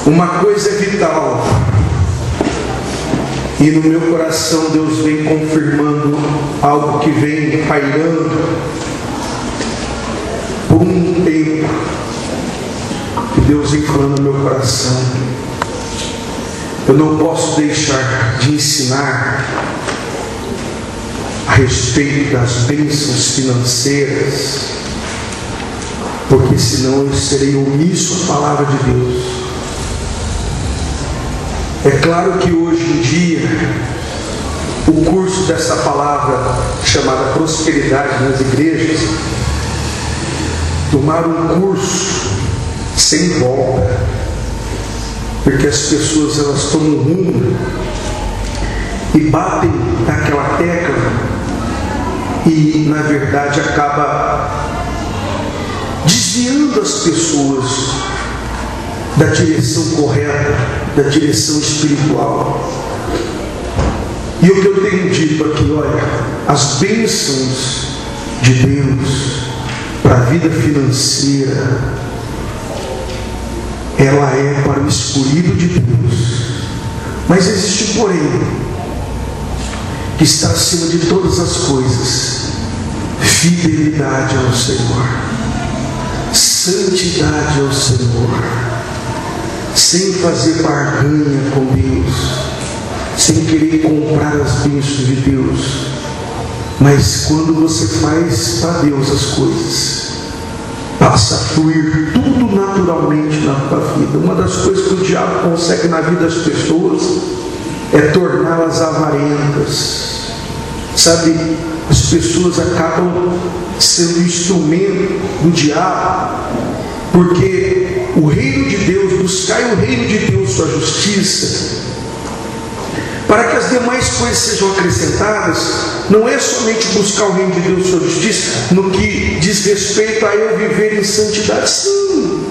Uma coisa é vital, e no meu coração Deus vem confirmando algo que vem pairando por um tempo, que Deus vem falando no meu coração. Eu não posso deixar de ensinar a respeito das bênçãos financeiras, porque senão eu serei omisso à palavra de Deus. É claro que hoje em dia o curso dessa palavra chamada prosperidade nas igrejas tomaram um curso sem volta, porque as pessoas elas tomam rumo e batem naquela tecla e na verdade acaba desviando as pessoas da direção correta, da direção espiritual. E o que eu tenho dito aqui, olha, as bênçãos de Deus para a vida financeira, ela é para o escolhido de Deus. Mas existe um porém, que está acima de todas as coisas: fidelidade ao Senhor, santidade ao Senhor, sem fazer barganha com Deus, sem querer comprar as bênçãos de Deus. Mas quando você faz para Deus as coisas, passa a fluir tudo naturalmente na tua vida. Uma das coisas que o diabo consegue na vida das pessoas é torná-las avarentas. Sabe, as pessoas acabam sendo instrumento do diabo, porque o reino de Deus, buscai o reino de Deus, sua justiça, para que as demais coisas sejam acrescentadas. Não é somente buscar o reino de Deus, sua justiça, no que diz respeito a eu viver em santidade. Sim,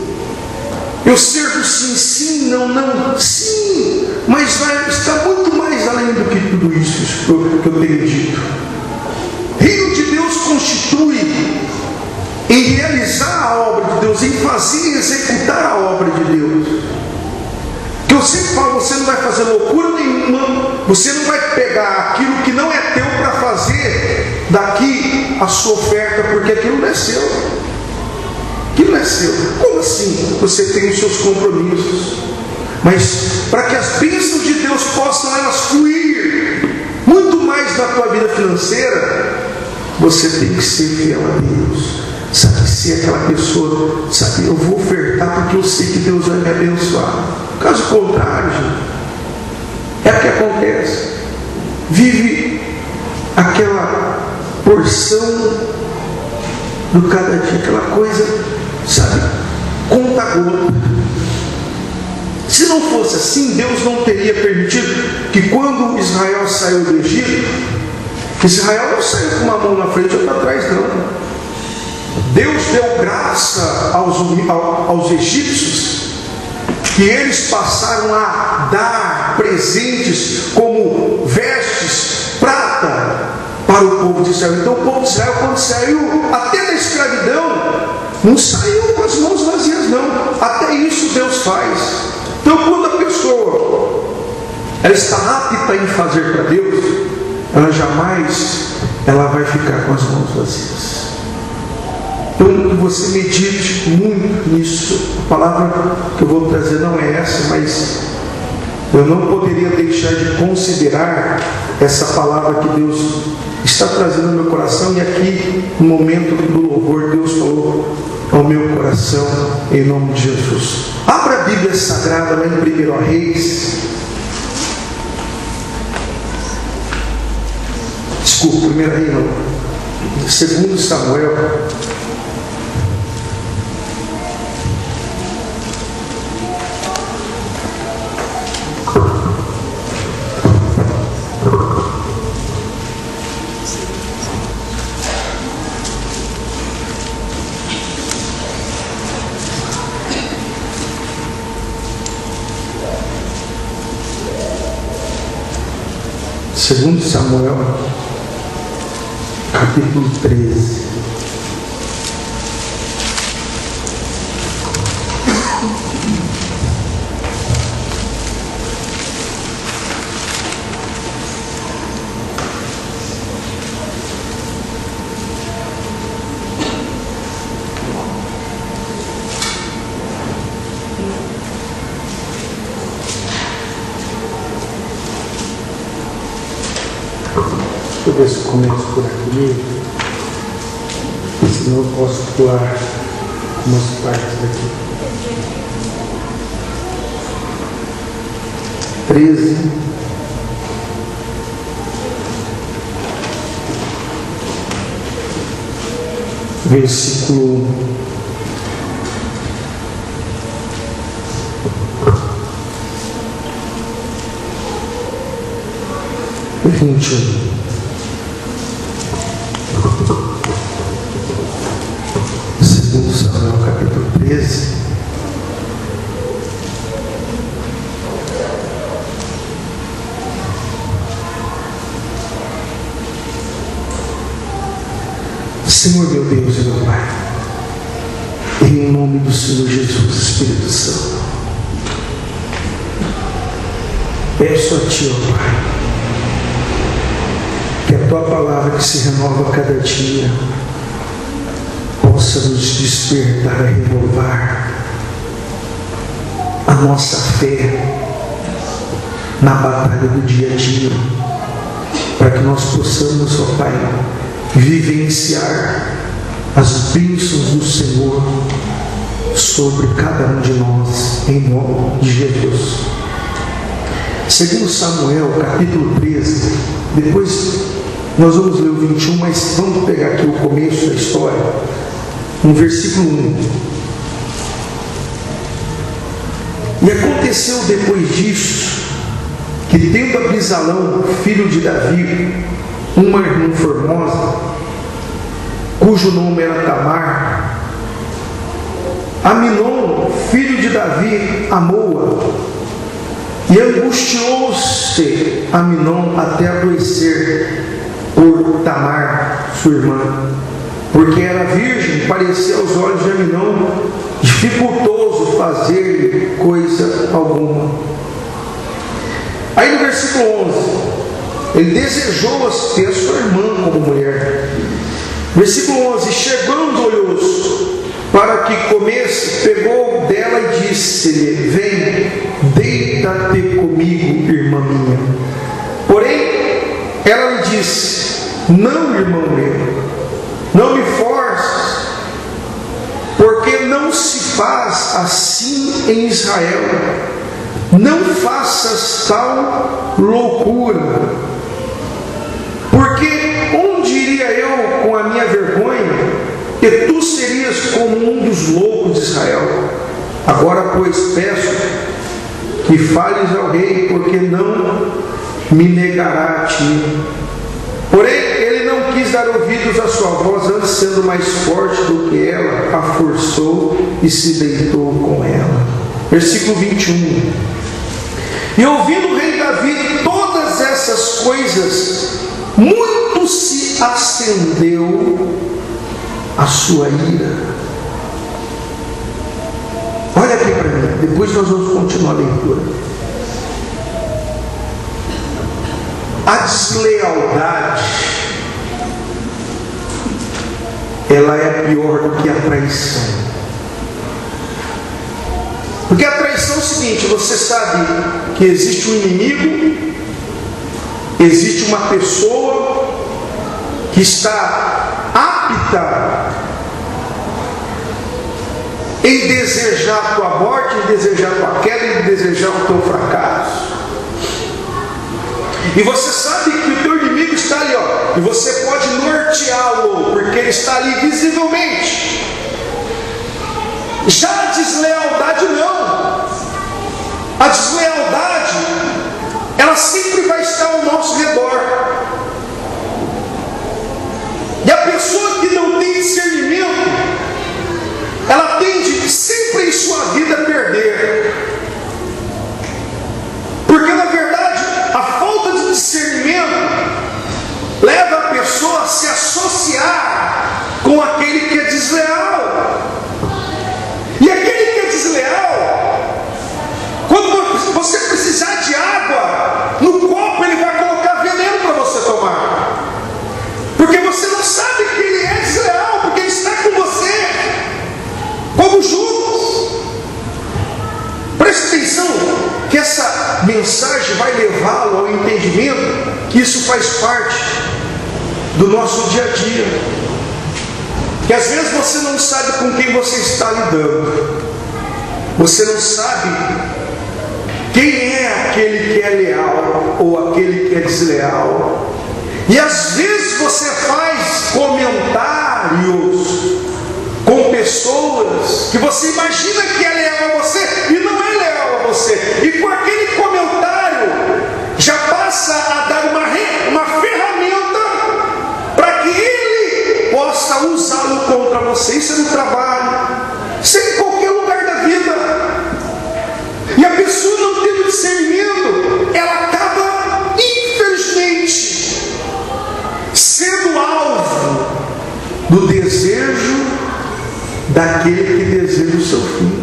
eu servo sim, sim, não, não, sim, mas está muito mais além do que tudo isso que eu tenho dito. Reino de Deus constitui em realizar a obra de Deus, em fazer e executar a obra de Deus. Que eu sempre falo, você não vai fazer loucura nenhuma, você não vai pegar aquilo que não é teu para fazer daqui a sua oferta, porque aquilo não é seu. Aquilo não é seu. Como assim? Você tem os seus compromissos. Mas para que as bênçãos de Deus possam elas fluir muito mais na tua vida financeira, você tem que ser fiel a Deus. Sabe, ser aquela pessoa, sabe, eu vou ofertar porque eu sei que Deus vai me abençoar. Caso contrário, gente, é o que acontece. Vive aquela porção do cada dia, aquela coisa, sabe, conta gota. Se não fosse assim, Deus não teria permitido que quando Israel saiu do Egito, Israel não saiu com uma mão na frente e outra atrás, não. Deus deu graça aos egípcios, que eles passaram a dar presentes como vestes, prata, para o povo de Israel. Então o povo de Israel, quando saiu até da escravidão, não saiu com as mãos vazias, não. Até isso Deus faz. Então quando a pessoa ela está apta em fazer para Deus, ela jamais vai ficar com as mãos vazias. Então que você medite muito nisso. A palavra que eu vou trazer não é essa, mas eu não poderia deixar de considerar essa palavra que Deus está trazendo no meu coração. E aqui, no momento do louvor, Deus falou ao meu coração, em nome de Jesus. Abra a Bíblia Sagrada lá em 1 Reis. Desculpa, 1 Reis não. 2 Samuel. Segundo Samuel, capítulo 13. eu ver se eu começo por aqui mesmo. Senão eu posso pular umas partes daqui. 13. Versículo 21. Segundo Samuel, capítulo 13. Senhor meu Deus e meu Pai, em nome do Senhor Jesus, Espírito Santo, peço a Ti, ó Pai, que a Tua palavra que se renova a cada dia possa nos despertar e renovar a nossa fé na batalha do dia a dia, para que nós possamos, ó Pai, vivenciar as bênçãos do Senhor sobre cada um de nós, em nome de Jesus. Segundo Samuel, capítulo 13, depois nós vamos ler o 21, mas vamos pegar aqui o começo da história, no versículo 1. E aconteceu depois disso, que tendo Abisalão, filho de Davi, uma irmã formosa, cujo nome era Tamar, Aminon, filho de Davi, amou-a, e angustiou-se Aminon até adoecer por Tamar, sua irmã, porque era virgem. Parecia aos olhos de Aminon dificultoso fazer coisa alguma. Aí no versículo 11, ele desejou ter a sua irmã como mulher. Versículo 11: chegando-lhes para que comesse, pegou dela e disse-lhe: vem, deita-te comigo, irmã minha. Porém, ela lhe disse: não, irmão meu, não me forces, porque não se faz assim em Israel. Não faças tal loucura. Porque onde iria eu com a minha vergonha, que tu serias como um dos loucos de Israel? Agora, pois, peço que fales ao rei, porque não me negará a ti. Porém, ele não quis dar ouvidos à sua voz, antes sendo mais forte do que ela, a forçou e se deitou com ela. Versículo 21. E ouvindo o rei Davi todas essas coisas, muito se acendeu a sua ira. Olha aqui para mim, depois nós vamos continuar a leitura. A deslealdade, ela é pior do que a traição. Porque a traição é o seguinte: você sabe que existe um inimigo, existe uma pessoa que está apta em desejar a tua morte, em desejar a tua queda, em desejar o teu fracasso. E você sabe que o teu inimigo está ali, ó, e você pode norteá-lo, porque ele está ali visivelmente. Já a deslealdade não. A deslealdade, ela sempre vai estar ao nosso redor. E a pessoa que não tem discernimento, ela tende sempre em sua vida a perder. Porque na verdade, a falta de discernimento leva a pessoa a se associar com aquele que é desleal. E aquele que é desleal, quando você precisar de água no copo, ele vai colocar veneno para você tomar. Porque você não sabe que ele é desleal, porque ele está com você como Judas. Preste atenção que essa mensagem vai levá-lo ao entendimento que isso faz parte do nosso dia a dia. Que às vezes você não sabe com quem você está lidando. Você não sabe quem é aquele que é leal ou aquele que é desleal. E às vezes você faz comentários com pessoas que você imagina que é leal a você e não é leal a você. E com aquele comentário já passa a dar uma ferramenta para que ele possa usá-lo contra você. Isso é no trabalho, isso é em qualquer lugar da vida. E a pessoa não tendo discernimento, ela acaba, infelizmente, sendo alvo do desejo daquele que deseja o seu fim.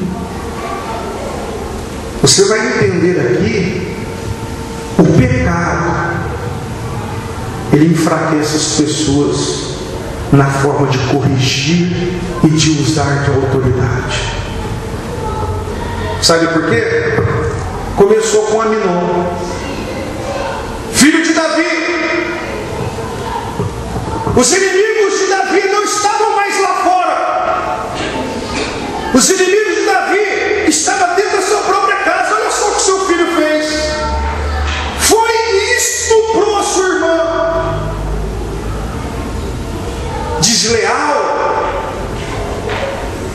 Você vai entender aqui, o pecado, ele enfraquece as pessoas na forma de corrigir e de usar de autoridade. Sabe por quê? Começou com Aminon, filho de Davi. Os inimigos de Davi não estavam mais lá fora. Os inimigos de Davi estavam dentro da sua própria casa. Olha só o que seu filho fez. Foi e estuprou a sua irmã. Desleal.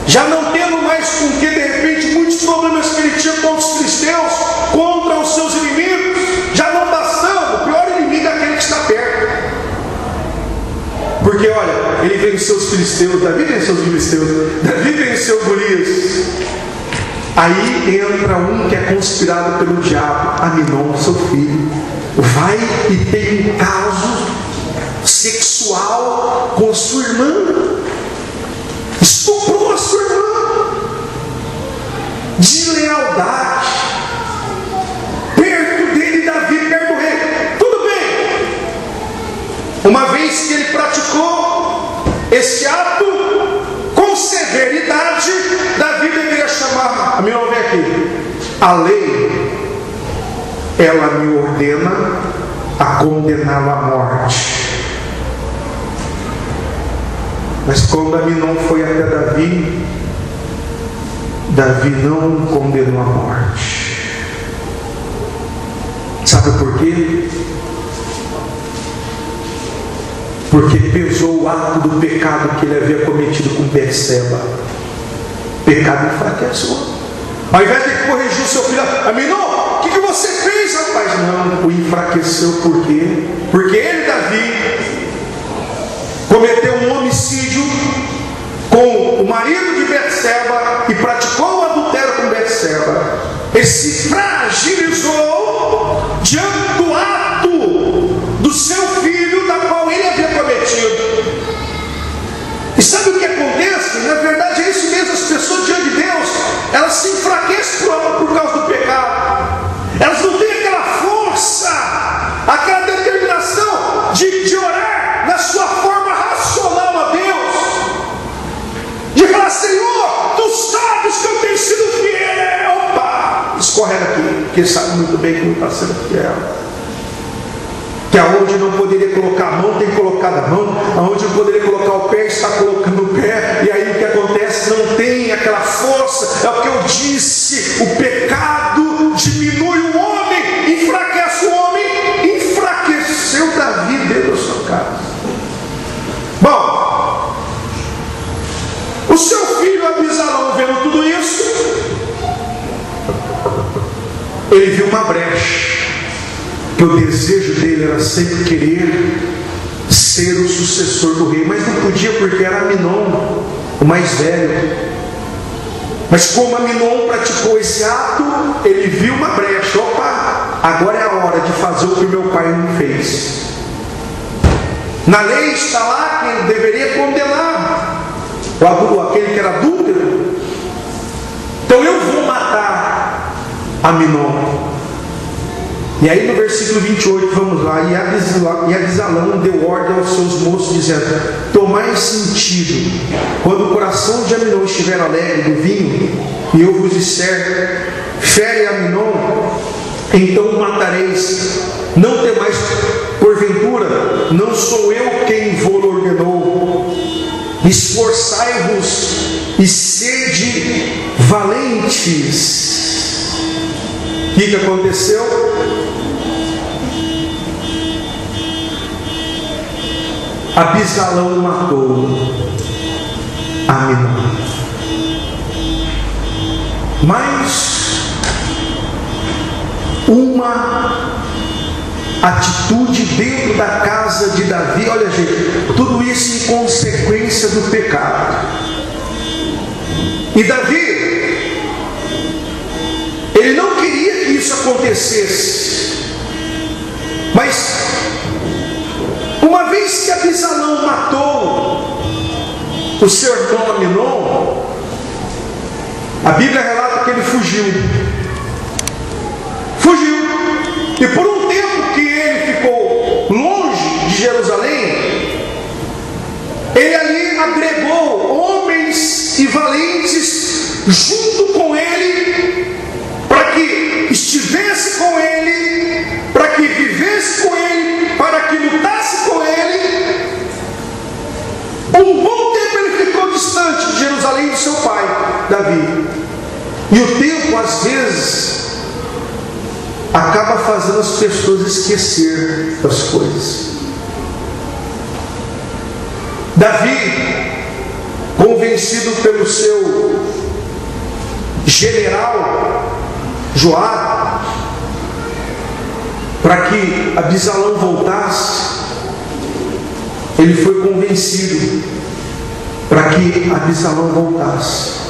Já não tendo mais com que, de repente, muitos problemas que ele tinha contra os filisteus, contra os seus inimigos, já não bastando, o pior inimigo é aquele que está perto. Porque olha, ele venceu os filisteus, Davi venceu os filisteus, Davi venceu Golias. Aí entra um que é conspirado pelo diabo, Aminon, seu filho, vai e tem um caso sexual com a sua irmã, estuprou a sua irmã. Deslealdade, perto dele, Davi, perto do rei. Tudo bem, uma vez que ele praticou esse ato com severidade, Davi deveria chamar, Aminon, vem aqui, a lei, ela me ordena a condená-lo à morte. Mas quando Aminon foi até Davi, Davi não o condenou à morte. Sabe por quê? Porque pesou o ato do pecado que ele havia cometido com Betseba. Pecado enfraquece o homem. Ao invés de corrigir o seu filho, Aminon, o que você fez, rapaz? Não, o enfraqueceu por quê? Porque ele, Davi, cometeu um homicídio com o marido de Betseba e praticou o adultério com Betseba. Ele se fragilizou diante do ato do seu filho, da qual ele havia cometido. E sabe o que acontece? Na verdade é isso mesmo, as pessoas diante de Deus, elas se enfraquecem por causa do pecado. Elas não têm aquela força, aquela determinação de orar na sua forma racional a Deus, de falar, Senhor, Tu sabes que eu tenho sido fiel. Opa, escorrega aqui, porque Ele sabe muito bem que não está sendo fiel. Que aonde não poderia colocar a mão, tem colocado a mão, aonde não poderia colocar o pé, está colocando o pé, e aí o que acontece? Não tem aquela força. É o que eu disse, o pecado diminui o homem, enfraquece o homem, enfraqueceu Davi dentro da sua casa. Bom, o seu filho Absalão, vendo tudo isso, ele viu uma brecha, que o desejo dele era sempre querer ser o sucessor do rei, mas não podia porque era Aminon, o mais velho. Mas como Aminon praticou esse ato, ele viu uma brecha. Opa, agora é a hora de fazer o que o meu pai não fez. Na lei está lá que ele deveria condenar aquele que era adúltero. Então eu vou matar Aminon. E aí no versículo 28, vamos lá, e Absalão deu ordem aos seus moços, dizendo, tomai sentido, quando o coração de Aminon estiver alegre do vinho, e eu vos disser, fere Aminon, então o matareis, não temais porventura não sou eu quem vos ordenou. Esforçai-vos e sede valentes. O que aconteceu? Absalão matou Aminadab. Mas uma atitude dentro da casa de Davi, olha gente, tudo isso em consequência do pecado. E Davi, ele não queria que isso acontecesse, mas uma vez que Absalão matou o seu irmão Aminon, a Bíblia relata que ele fugiu. E por um tempo que ele ficou longe de Jerusalém, ele ali agregou homens e valentes junto com ele, para que estivesse com ele, para que vivesse com ele, para que lutasse com ele. Um bom tempo ele ficou distante de Jerusalém do seu pai, Davi. E o tempo, às vezes, acaba fazendo as pessoas esquecer das coisas. Davi, convencido pelo seu general Joabe, para que Absalão voltasse, ele foi convencido para que Absalão voltasse.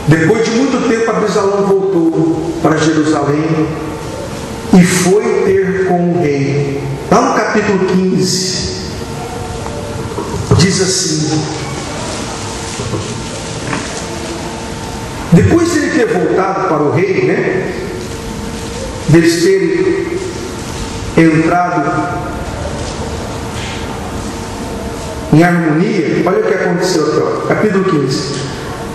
Depois de muito tempo, Absalão voltou para Jerusalém e foi ter com o rei. Lá no capítulo 15, diz assim: depois de ele ter voltado para o rei, deles terem entrado em harmonia, olha o que aconteceu aqui, capítulo 15.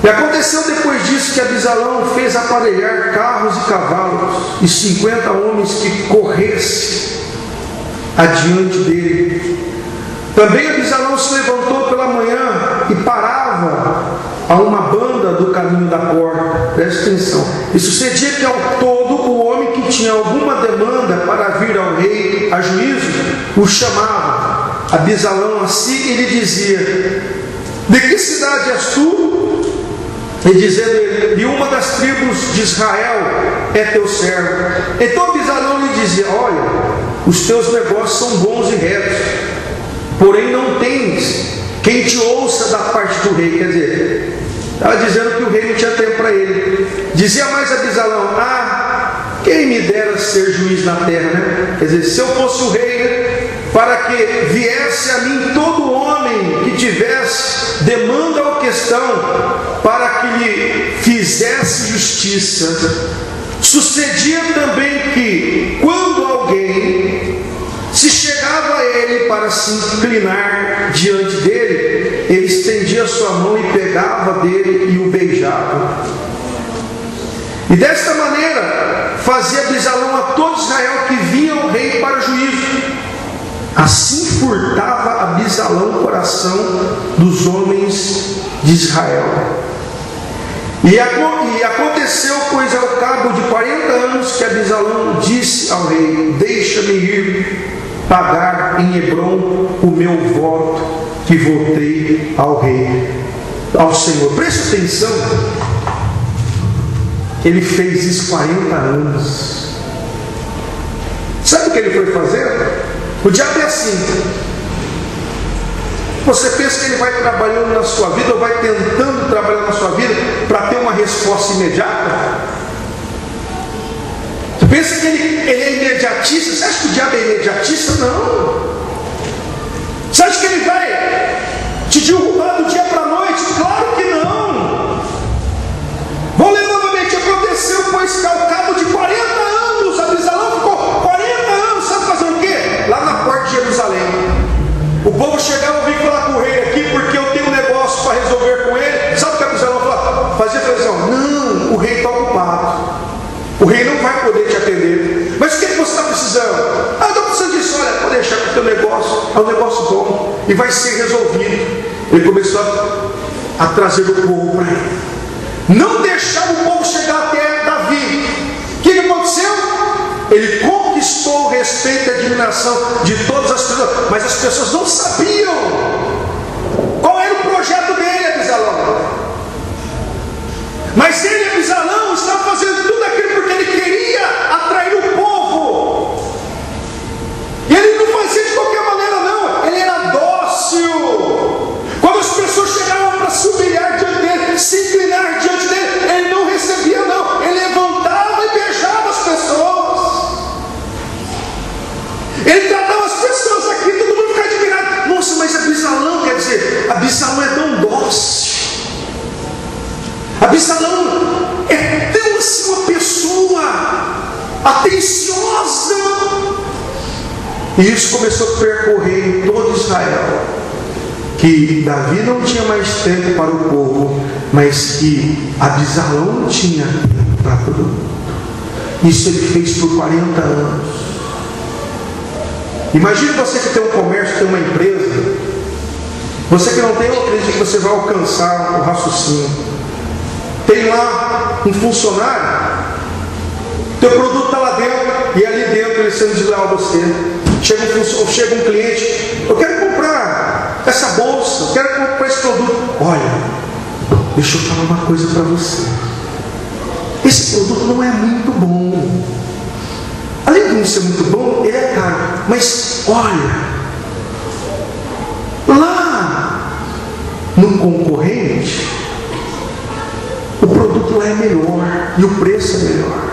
E aconteceu depois disso que Absalão fez aparelhar carros e cavalos e 50 homens que corressem adiante dele. Também Absalão se levantou pela manhã e parava a uma banda do caminho da porta. Preste atenção. E sucedia que ao todo o homem que tinha alguma demanda para vir ao rei a juízo o chamava Absalão assim e lhe dizia: de que cidade és tu? E dizendo: de uma das tribos de Israel é teu servo. Então Absalão lhe dizia: olha, os teus negócios são bons e retos, porém não tens quem te ouça da parte do rei. Quer dizer, estava dizendo que o rei não tinha tempo para ele. Dizia mais Absalão: quem me dera ser juiz na terra, Quer dizer, se eu fosse o rei, para que viesse a mim todo homem que tivesse demanda ou questão, para que lhe fizesse justiça. Sucedia também que, quando alguém se chegava a ele para se inclinar diante dele, ele estendia a sua mão e pegava dele e o beijava. E desta maneira fazia Absalão a todo Israel que vinha ao rei para juízo. Assim furtava Absalão o coração dos homens de Israel. E aconteceu, pois, ao cabo de 40 anos, que Absalão disse ao rei: deixa-me ir pagar em Hebrom o meu voto que votei ao rei, ao Senhor. Preste atenção, ele fez isso 40 anos. Sabe o que ele foi fazer? O diabo é assim. Você pensa que ele vai trabalhando na sua vida, ou vai tentando trabalhar na sua vida para ter uma resposta imediata? Você pensa que ele é imediatista? Você acha que o diabo é imediatista? Não. Você acha que ele vai te derrubar do dia para a noite? Claro que não. Vou ler novamente. Aconteceu, pois, que ao cabo de 40 anos, Absalão ficou 40 anos, sabe fazendo o quê? Lá na porta de Jerusalém. O povo chegava e vinha falar com o rei aqui, porque eu tenho um negócio para resolver com ele. Sabe o que Absalão falava? Fazia pressão: não, o rei está ocupado, o rei não vai poder te atender. Mas o que você está precisando? Eu estou precisando disso. Olha, pode deixar, é um negócio bom e vai ser resolvido. Ele começou a trazer o povo para ele. Não deixava o povo chegar até Davi. O que aconteceu? Ele conquistou o respeito e a admiração de todas as pessoas, mas as pessoas não sabiam qual era o projeto dele, Abisalão. Mas ele, Abisalão, estava fazendo tudo aquilo porque ele queria atrair o povo. E ele não fazia de qualquer maneira, não. Ele era dócil. Quando as pessoas chegavam para se humilhar diante dele, se inclinar diante dele, ele não recebia, não. Ele levantava e beijava as pessoas. Ele tratava as pessoas aqui, todo mundo ficava admirado. Nossa, mas Abisalão, quer dizer, Abisalão é tão dócil. Abisalão é tão assim uma pessoa atenciosa. E isso começou a percorrer em todo Israel, que Davi não tinha mais tempo para o povo, mas que Abisalão tinha tempo para todo mundo. Isso ele fez por 40 anos. Imagine você que tem um comércio, tem uma empresa. Você que não tem, eu acredito que você vai alcançar o raciocínio. Tem lá um funcionário, teu produto está lá dentro, e ali dentro ele sendo desleal a você. Chega um cliente, eu quero comprar essa bolsa, eu quero comprar esse produto. Olha, deixa eu falar uma coisa para você. Esse produto não é muito bom. Além de não ser muito bom, ele é caro. Mas olha, lá no concorrente, o produto lá é melhor e o preço é melhor.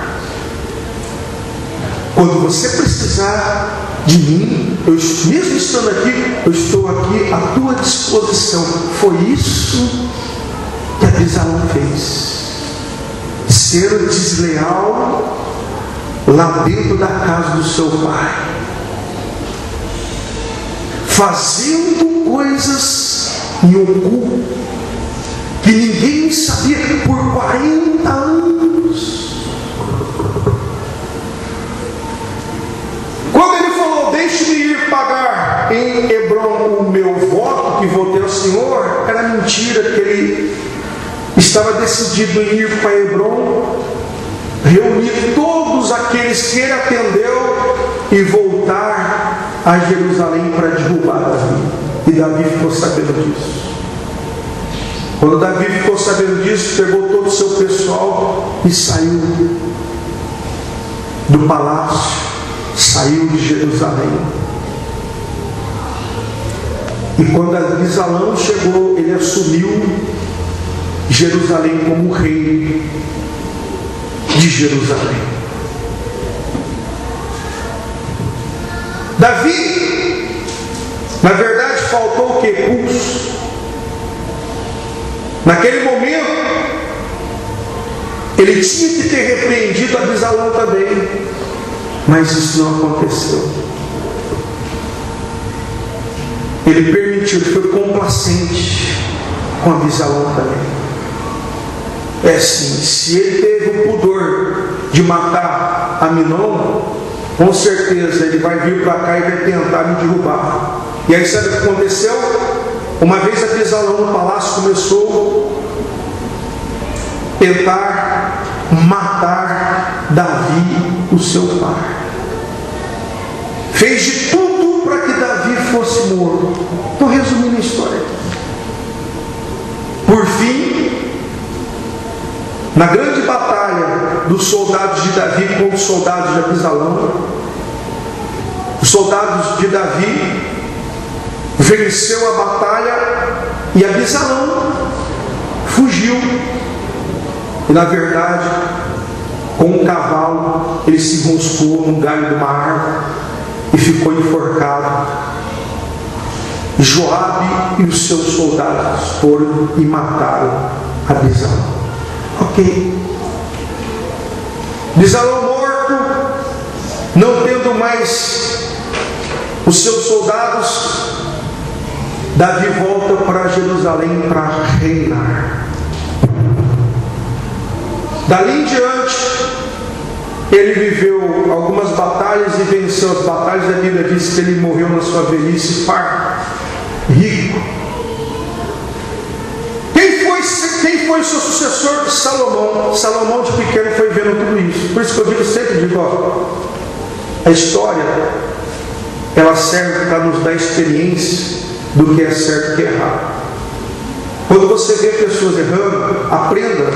Quando você precisar de mim, mesmo estando aqui, eu estou aqui à tua disposição. Foi isso que Abisalão fez. Ser desleal lá dentro da casa do seu pai, fazendo coisas em oculto que ninguém sabia por 40 anos. Quando ele falou, deixe-me ir pagar em Hebrom o meu voto que votei ao Senhor, era mentira, que ele estava decidido em ir para Hebrom, reunir todos aqueles que ele atendeu e voltar a Jerusalém para derrubar Davi. E Davi ficou sabendo disso. Quando Davi ficou sabendo disso, pegou todo o seu pessoal e saiu do palácio, saiu de Jerusalém. E quando Abisalão chegou, ele assumiu Jerusalém como rei de Jerusalém. Davi, na verdade, faltou o que? Pulso. Naquele momento, ele tinha que ter repreendido Abisalão também, mas isso não aconteceu. Ele permitiu, ele foi complacente com Abisalão também. É assim, se ele teve o pudor de matar Aminon, com certeza ele vai vir para cá e vai tentar me derrubar. E aí sabe o que aconteceu? Uma vez Abisalão no palácio começou a tentar matar Davi, o seu pai. Fez de tudo para que Davi fosse morto. Estou resumindo a história. Por fim, na grande batalha dos soldados de Davi contra os soldados de Abisalão, os soldados de Davi venceu a batalha e Abisalão fugiu. E na verdade, com um cavalo, ele se enroscou num galho de uma árvore e ficou enforcado. Joabe e os seus soldados foram e mataram Abisalão. Ok. Abisalão morto, não tendo mais os seus soldados, Davi volta para Jerusalém para reinar. Dali em diante, ele viveu algumas batalhas e venceu as batalhas. A Bíblia diz que ele morreu na sua velhice farto, rico. Quem foi o seu sucessor? Salomão. Salomão de pequeno foi vendo tudo isso. Por isso que eu sempre digo, a história, ela serve para nos dar experiência do que é certo e o que é errado. Quando você vê pessoas errando, aprenda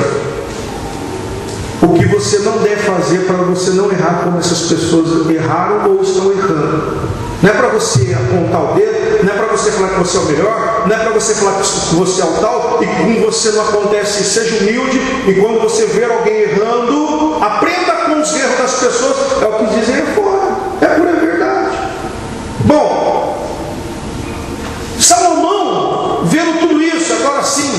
o que você não deve fazer para você não errar como essas pessoas erraram ou estão errando. Não é para você apontar o dedo, não é para você falar que você é o melhor, não é para você falar que você é o tal, e com você não acontece isso. Seja humilde, e quando você ver alguém errando, aprenda com os erros das pessoas. É o que dizem fora, é pura verdade. Bom, Salomão, vendo tudo isso, agora sim,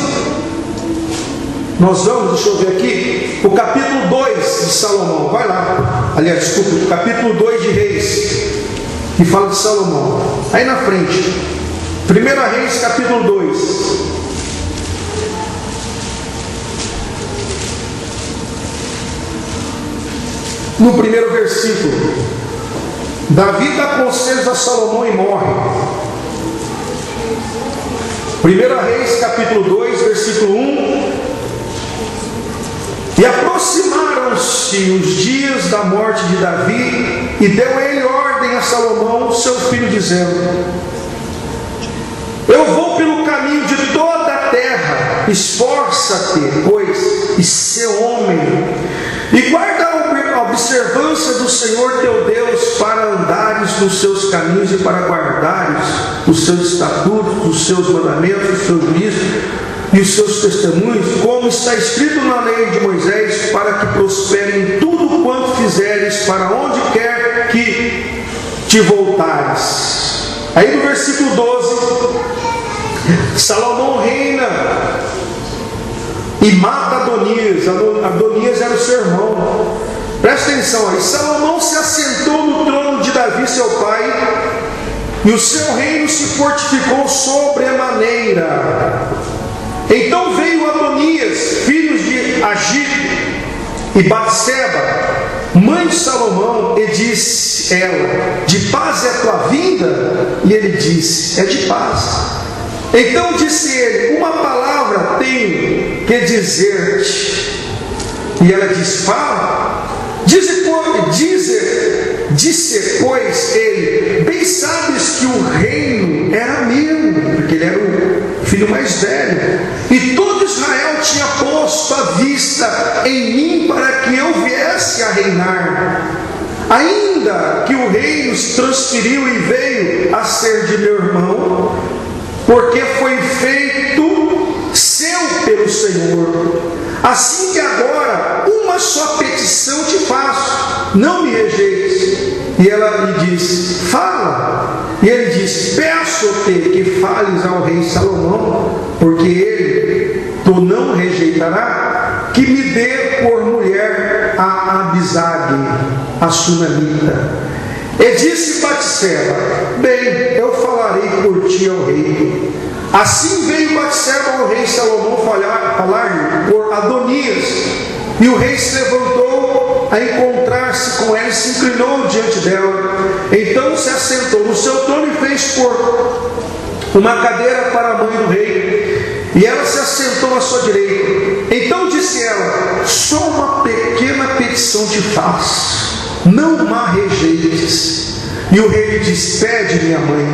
nós vamos, deixa eu ver aqui, o capítulo 2 de Salomão, vai lá, aliás, desculpa, o capítulo 2 de Reis, que fala de Salomão, aí na frente, 1 Reis, capítulo 2, no primeiro versículo, Davi dá conselhos a Salomão e morre. 1 Reis, capítulo 2, versículo 1, e aproximaram-se os dias da morte de Davi, e deu ele ordem a Salomão, seu filho, dizendo: eu vou pelo caminho de toda a terra, esforça-te, pois, e sê homem, e guarda a observância do Senhor teu Deus, para andares nos seus caminhos e para guardares os seus estatutos, os seus mandamentos, os seus juízos e os seus testemunhos, como está escrito na lei de Moisés, para que prospere em tudo quanto fizeres, para onde quer que te voltares. Aí no versículo 12, Salomão reina e mata Adonias. Adonias era o seu irmão. Presta atenção aí. Salomão se assentou no trono de Davi, seu pai, e o seu reino se fortificou sobremaneira. Então veio Adonias, filhos de Agite, e Batseba, mãe de Salomão, e disse ela: de paz é a tua vinda? E ele disse: é de paz. Então disse ele: uma palavra tenho que dizer-te. E ela disse: fala. Disse, pois, ele: bem sabes que o reino era meu, porque ele era o filho mais velho, e todo Israel tinha posto a vista em mim para que eu viesse a reinar. Ainda que o reino se transferiu e veio a ser de meu irmão, porque foi feito seu pelo Senhor. Assim que agora uma só petição te faço, não me rejeites. E ela lhe disse: fala. E ele disse: peço-te que fales ao rei Salomão, porque ele tu não rejeitará, que me dê por mulher a Abisag, a sunamita. E disse Batseba: bem, eu falarei por ti ao rei. Assim veio Batseba ao rei Salomão falar por Adonias. E o rei se levantou a encontrar-se com ela e se inclinou diante dela. Então se assentou no seu trono e fez por uma cadeira para a mãe do rei. E ela se assentou à sua direita. Então disse ela: só uma pequena petição te faço, não ma rejeites. E o rei lhe disse: pede, minha mãe,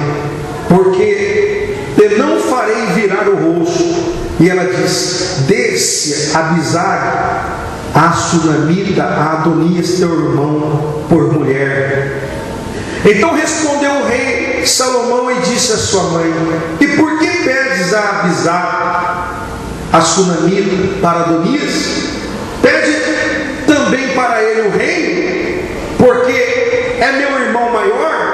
porque eu não farei virar o rosto. E ela disse: dê-se Abisag, a sunamita, a Adonias teu irmão, por mulher. Então respondeu o rei Salomão e disse à sua mãe: e por que pedes a Abisag, a sunamita, para Adonias? Pede também para ele o reino, porque é meu irmão maior.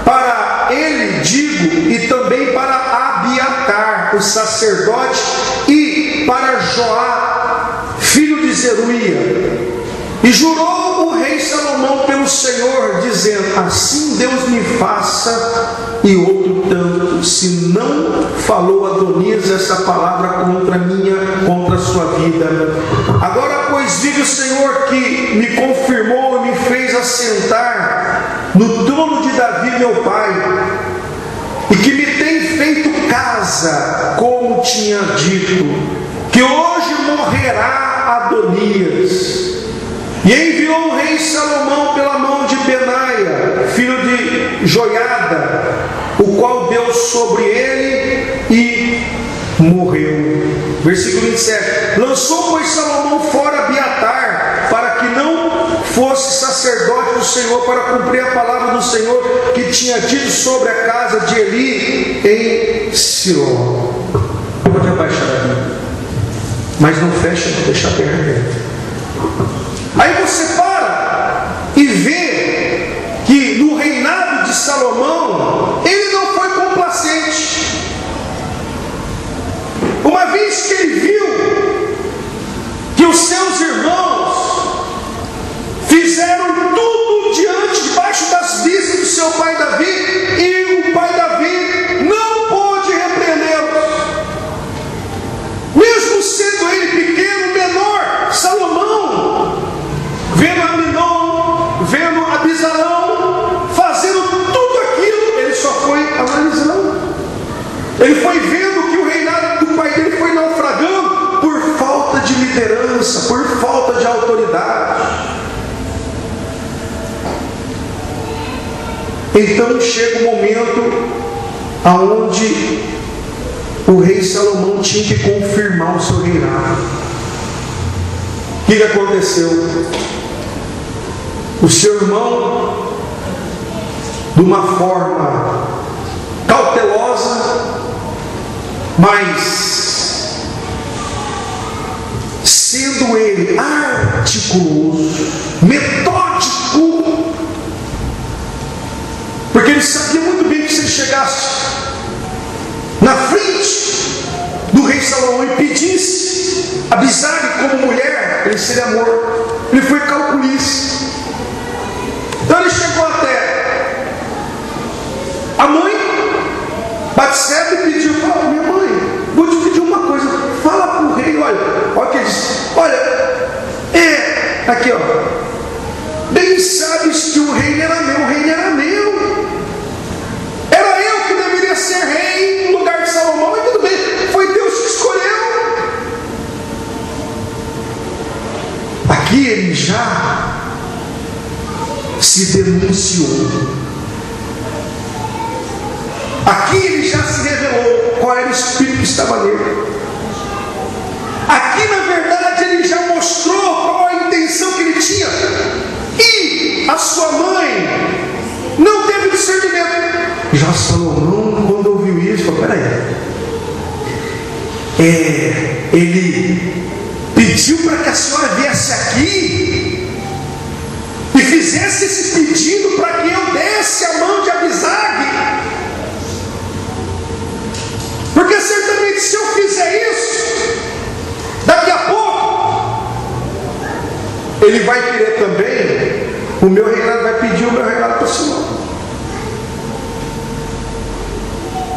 Para ele digo, e também para Abiatar, o sacerdote, e para Joá, filho de Zeruia. E jurou o rei Salomão pelo Senhor, dizendo: assim Deus me faça e outro tanto, se não falou Adonias essa palavra contra a sua vida. Agora, pois, vive o Senhor que me confirmou e assentar no trono de Davi meu pai, e que me tem feito casa, como tinha dito, que hoje morrerá Adonias. E enviou o rei Salomão pela mão de Benaia, filho de Joiada, o qual deu sobre ele e morreu. Versículo 27. Lançou, pois, Salomão fora Abiatar, para que não fosse sacerdote do Senhor, para cumprir a palavra do Senhor que tinha dito sobre a casa de Eli em Siló. Pode abaixar a Bíblia, mas não fecha, não deixa aberta. Aí você para e vê que no reinado de Salomão ele não foi complacente. Uma vez que ele viu que os seus irmãos fizeram tudo debaixo das vistas do seu pai Davi, e o pai Davi não pôde repreendê-los, mesmo sendo ele pequeno, menor. Salomão, vendo Aminon, vendo Abisalão fazendo tudo aquilo, ele só foi analisando. Ele foi vendo que o reinado do pai dele foi naufragando por falta de liderança, por falta de autoridade. Então chega o momento aonde o rei Salomão tinha que confirmar o seu reinado. O que aconteceu? O seu irmão, de uma forma cautelosa, mas sendo ele articuloso, metódico, porque ele sabia muito bem que se ele chegasse na frente do rei Salomão e pedisse Abisag como mulher, ele seria morto. Ele foi calculista. Então ele chegou até a mãe Batseba e pediu: fala, minha mãe, vou te pedir uma coisa, fala para o rei, olha o que ele disse, olha, aqui ó, bem sabes que o reino era meu, o reino era meu, era eu que deveria ser rei no lugar de Salomão, mas tudo bem, foi Deus que escolheu. Aqui ele já se denunciou. Aqui ele já se revelou qual era o espírito que estava nele. Aqui, na verdade, ele já mostrou qual a intenção que ele tinha. E a sua mãe não teve discernimento. Já Salomão, quando ouviu isso, falou: peraí, ele pediu para que a senhora viesse aqui e fizesse esse pedido para que eu desse a mão de Abisag, porque certamente se eu fizer isso, daqui a pouco ele vai querer também o meu reinado, vai pedir o meu reinado para o senhor,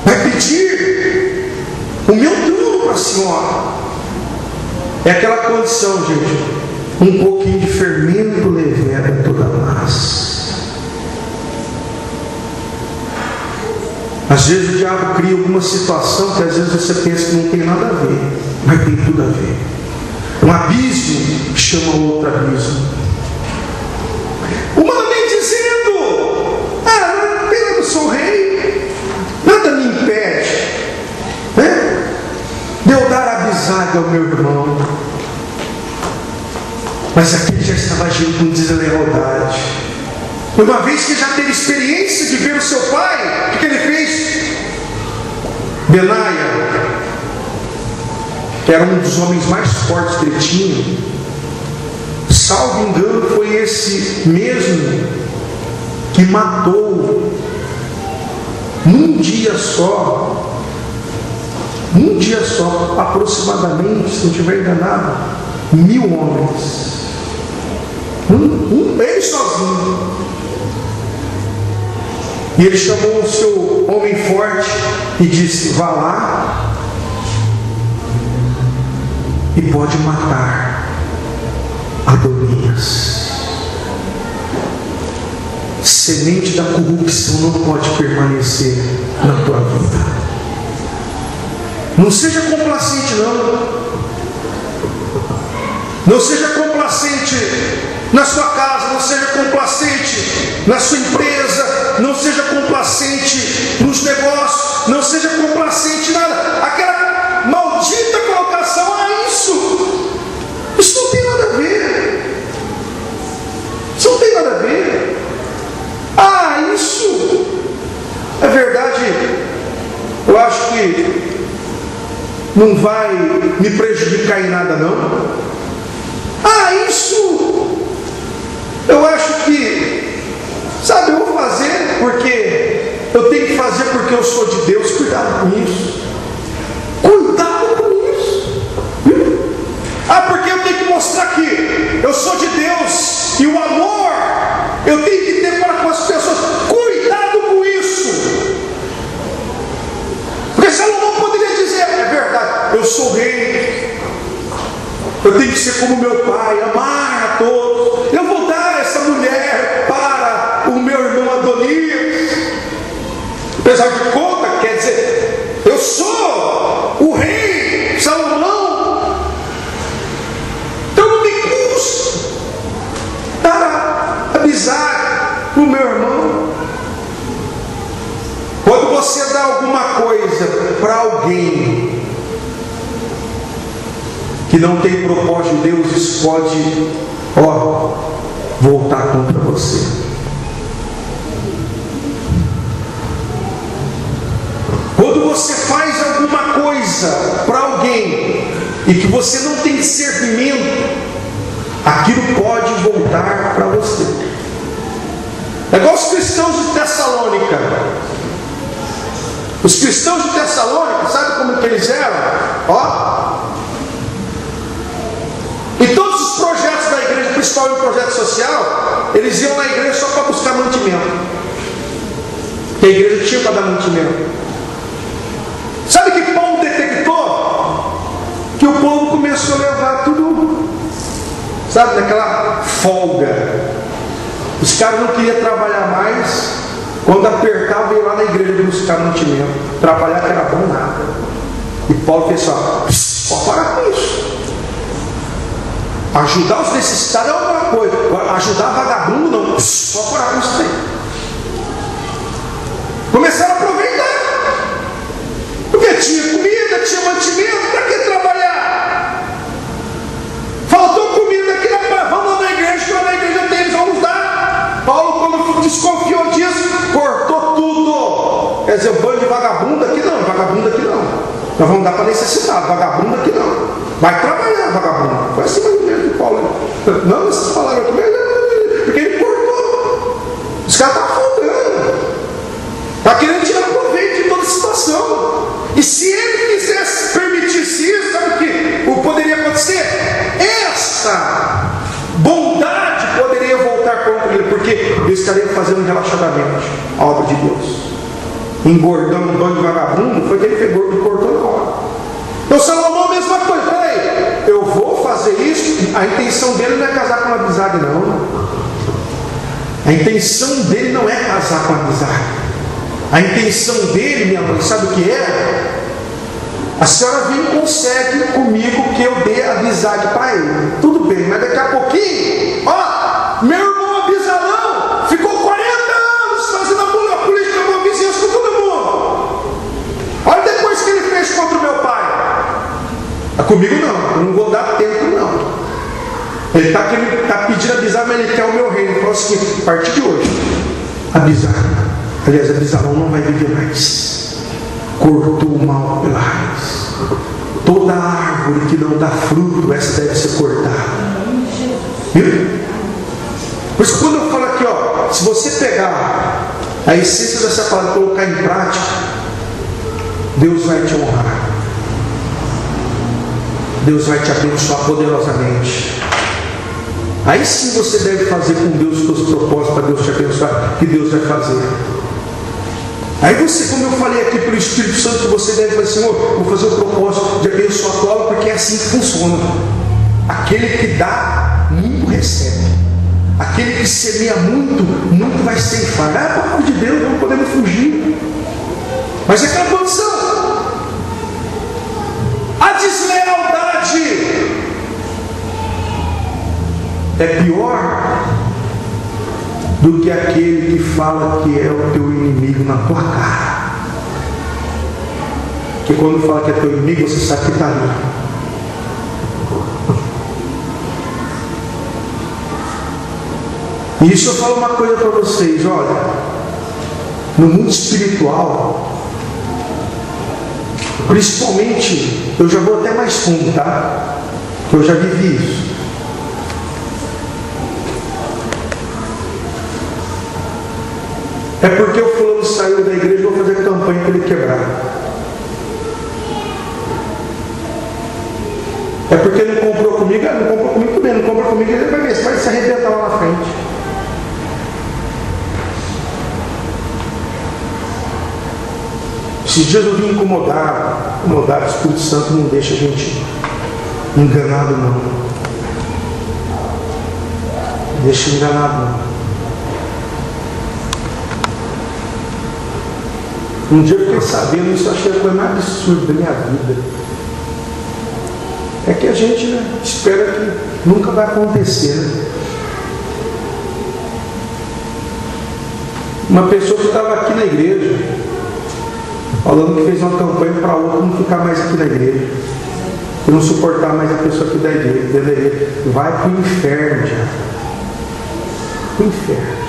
vai pedir o meu trono para a senhora. É aquela condição, gente, um pouquinho de fermento leveda toda a massa. Às vezes o diabo cria alguma situação que às vezes você pensa que não tem nada a ver, mas tem tudo a ver. Um abismo chama outro abismo. Humanamente dizendo, apenas eu sou rei, nada me impede, né, de eu dar Abisag ao meu irmão. Mas aquele já estava agindo com deslealdade. Uma vez que já teve experiência de ver o seu pai, o que ele fez? Benaia, que era um dos homens mais fortes que ele tinha, salvo engano, foi esse mesmo que matou num dia só, aproximadamente, se não estiver enganado, 1000 homens. Ele sozinho. E ele chamou o seu homem forte e disse: vá lá e pode matar Adonias. semente da corrupção não pode permanecer na tua vida. Não seja complacente, não. Não seja complacente na sua casa, não seja complacente na sua empresa, não seja complacente nos negócios, não seja complacente em nada. Aquela maldita colocação, isso não tem nada a ver. Isso não tem nada a ver. Isso é verdade. Eu acho que não vai me prejudicar em nada, não. Isso eu acho que, sabe, eu vou fazer porque eu tenho que fazer porque eu sou de Deus. Cuidado com isso. Cuidado com isso. Porque eu tenho que mostrar que eu sou de Deus e o amor eu tenho que ter para com as pessoas. Cuidado com isso. Porque Salomão poderia dizer: é verdade, eu sou rei, eu tenho que ser como meu pai, amar a todos. Eu vou dar essa mulher para o meu irmão Adonias. Apesar de conta, quer dizer, eu sou o rei Salomão. Então não me custa dar amizade para o meu irmão. Quando você dá alguma coisa para alguém que não tem propósito de Deus, isso pode, voltar contra você. Quando você faz alguma coisa para alguém e que você não tem discernimento, aquilo pode voltar para você. É igual os cristãos de Tessalônica. Os cristãos de Tessalônica, sabe como que eles eram? E todos os projetos da igreja, principalmente o projeto social, eles iam na igreja só para buscar mantimento. Porque a igreja tinha para dar mantimento. Sabe que Paulo detectou? Que o povo começou a levar tudo, sabe, naquela folga. Os caras não queriam trabalhar mais. Quando apertava, ia lá na igreja buscar mantimento. Trabalhar que era bom nada. E Paulo fez pode parar com isso. Ajudar os necessitados é outra coisa. Ajudar vagabundo não. Pode parar com isso aí. Começaram a aproveitar. Porque tinha comida, tinha mantimento. Para que trabalhar? Faltou comida aqui na praia. Vamos lá na igreja, que lá na igreja tem, eles vão nos dar. Paulo, quando desconfiou disso, cortou tudo. Quer dizer, o bando de vagabundo aqui não. Vagabundo aqui não. Nós vamos dar para necessitado. Vagabundo aqui não. Vai trabalhar, vagabundo. Foi assim mesmo que Paulo. Não, essas palavras aqui, porque ele cortou. Os caras estão afundando. Está querendo tirar proveito de toda a situação. E se ele quisesse, permitisse isso, sabe o que poderia acontecer? Essa bondade poderia voltar contra ele, porque ele estaria fazendo relaxadamente a obra de Deus. Engordando um bando de vagabundo, foi que ele pegou e cortou na hora. Então Salomão, a mesma coisa. Peraí, eu vou fazer isso. A intenção dele não é casar com uma amizade, não. A intenção dele não é casar com uma amizade. A intenção dele, minha mãe, sabe o que é? A senhora vem e consegue comigo que eu dê amizade para ele. Tudo bem, mas daqui a pouquinho, meu irmão Abisalão ficou 40 anos fazendo a política com a vizinhança com todo mundo. Olha depois que ele fez contra o meu pai. Comigo não, eu não vou dar tempo não. Ele está pedindo Abisar, mas ele quer o meu reino. Ele falou assim: a partir de hoje, Abisalão não vai viver mais. Cortou o mal pela raiz. Toda árvore que não dá fruto, essa deve ser cortada. Viu? Por isso, quando eu falo aqui, se você pegar a essência dessa palavra e colocar em prática, Deus vai te honrar. Deus vai te abençoar poderosamente. Aí sim você deve fazer com Deus os seus propósitos para Deus te abençoar, que Deus vai fazer. Aí você, como eu falei aqui pelo Espírito Santo, você deve fazer: Senhor, vou fazer o propósito de abençoar a tua obra, porque é assim que funciona. Aquele que dá, muito recebe. Aquele que semeia muito, muito vai ceifar. É a palavra de Deus, não podemos fugir. Mas é aquela condição. A deslealdade é pior do que aquele que fala que é o teu inimigo na tua cara. Que quando fala que é teu inimigo, você sabe que está ali. E isso eu falo uma coisa para vocês, olha, no mundo espiritual, principalmente, eu já vou até mais fundo, tá? Eu já vivi isso. É porque o fulano saiu da igreja, eu vou fazer campanha para ele quebrar. É porque não comprou comigo, não comprou comigo também, não comprou comigo, ele vai ver, vai se arrebentar lá na frente. Esses dias eu vim incomodado, o Espírito Santo não deixa a gente enganado não. Deixa enganado não. Um dia eu fiquei sabendo isso, eu achei a coisa mais absurda da minha vida. É que a gente, né, espera que nunca vai acontecer. Né? Uma pessoa que estava aqui na igreja, falando que fez uma campanha para outra não ficar mais aqui na igreja, que não suportar mais a pessoa aqui da igreja, vai para o inferno já. Para o inferno.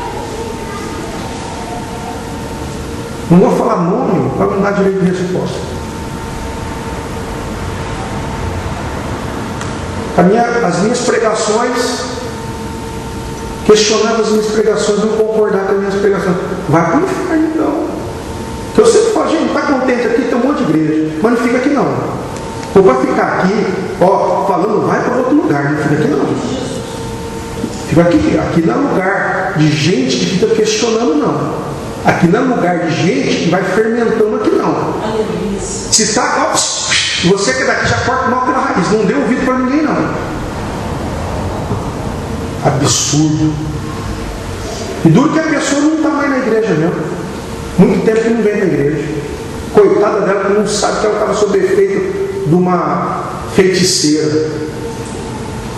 Não vou falar nome para não dar direito de resposta. As minhas pregações, questionando as minhas pregações, não concordar com as minhas pregações, vai para o inferno então. Então eu sempre falo, gente, está contente aqui, tem um monte de igreja, mas não fica aqui não. Ou para ficar aqui, ó, falando, vai para outro lugar, não fica aqui não. Fica aqui não é lugar de gente que fica questionando não. Aqui não é lugar de gente que vai fermentando aqui não. Se está, ó, você que é daqui já corta mal pela raiz, não deu ouvido para ninguém não. Absurdo. E duro que a pessoa não está mais na igreja mesmo. Muito tempo que não vem na igreja. Coitada dela que não sabe que ela estava sob efeito de uma feiticeira.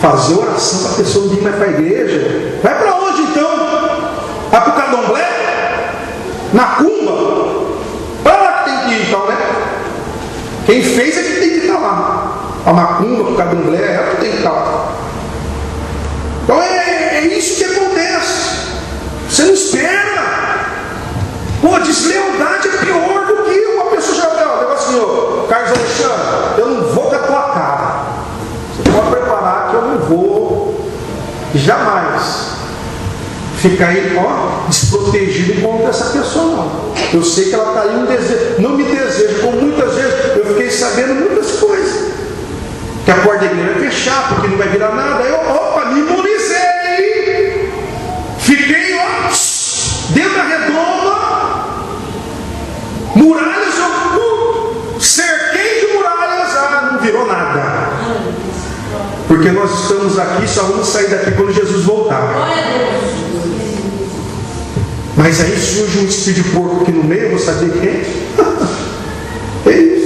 Fazer oração para a pessoa não vir mais para a igreja. Vai para onde então? Vai para o candomblé? Na cumba? Para lá que tem que ir então, né? Quem fez é que tem que estar lá. A macumba, o candomblé, é que tem que estar lá. Então é isso que acontece. Você não espera. Pô, deslealdade é pior do que uma pessoa já fala, negócio assim, ó, Carlos Alexandre, eu não vou com a tua cara. Você pode preparar que eu não vou jamais ficar aí, ó, desprotegido contra essa pessoa, não. Eu sei que ela está aí, não me deseja, como muitas vezes eu fiquei sabendo muitas coisas. Que a porta da igreja vai fechar, porque não vai virar nada. Aí eu, opa, me imunizei. Fiquei, ó, dentro da redoma, muralhas, eu cerquei de muralhas, não virou nada. Porque nós estamos aqui, só vamos sair daqui quando Jesus voltar. Mas aí surge um espírito de porco aqui no meio, eu vou saber quem? É isso.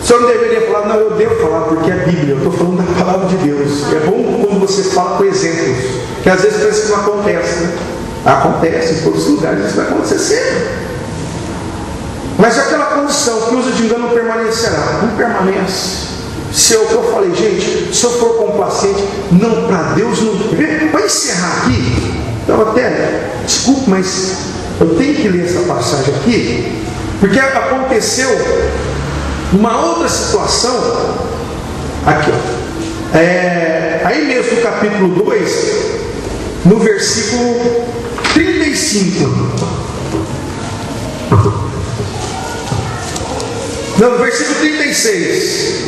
Se eu não deveria falar, não, eu devo falar, porque é a Bíblia, eu estou falando da palavra de Deus. É bom quando você fala com exemplos, que às vezes parece que não acontece, né? Acontece em todos os lugares, isso vai acontecer sempre. Mas aquela condição que usa de engano permanecerá, não permanece. Se é o que eu falei, gente, se eu for complacente, não, para Deus não. Para encerrar aqui, eu até, desculpe, mas eu tenho que ler essa passagem aqui, porque aconteceu uma outra situação, aqui, ó, aí mesmo no capítulo 2, no versículo 35. Não, no versículo 36.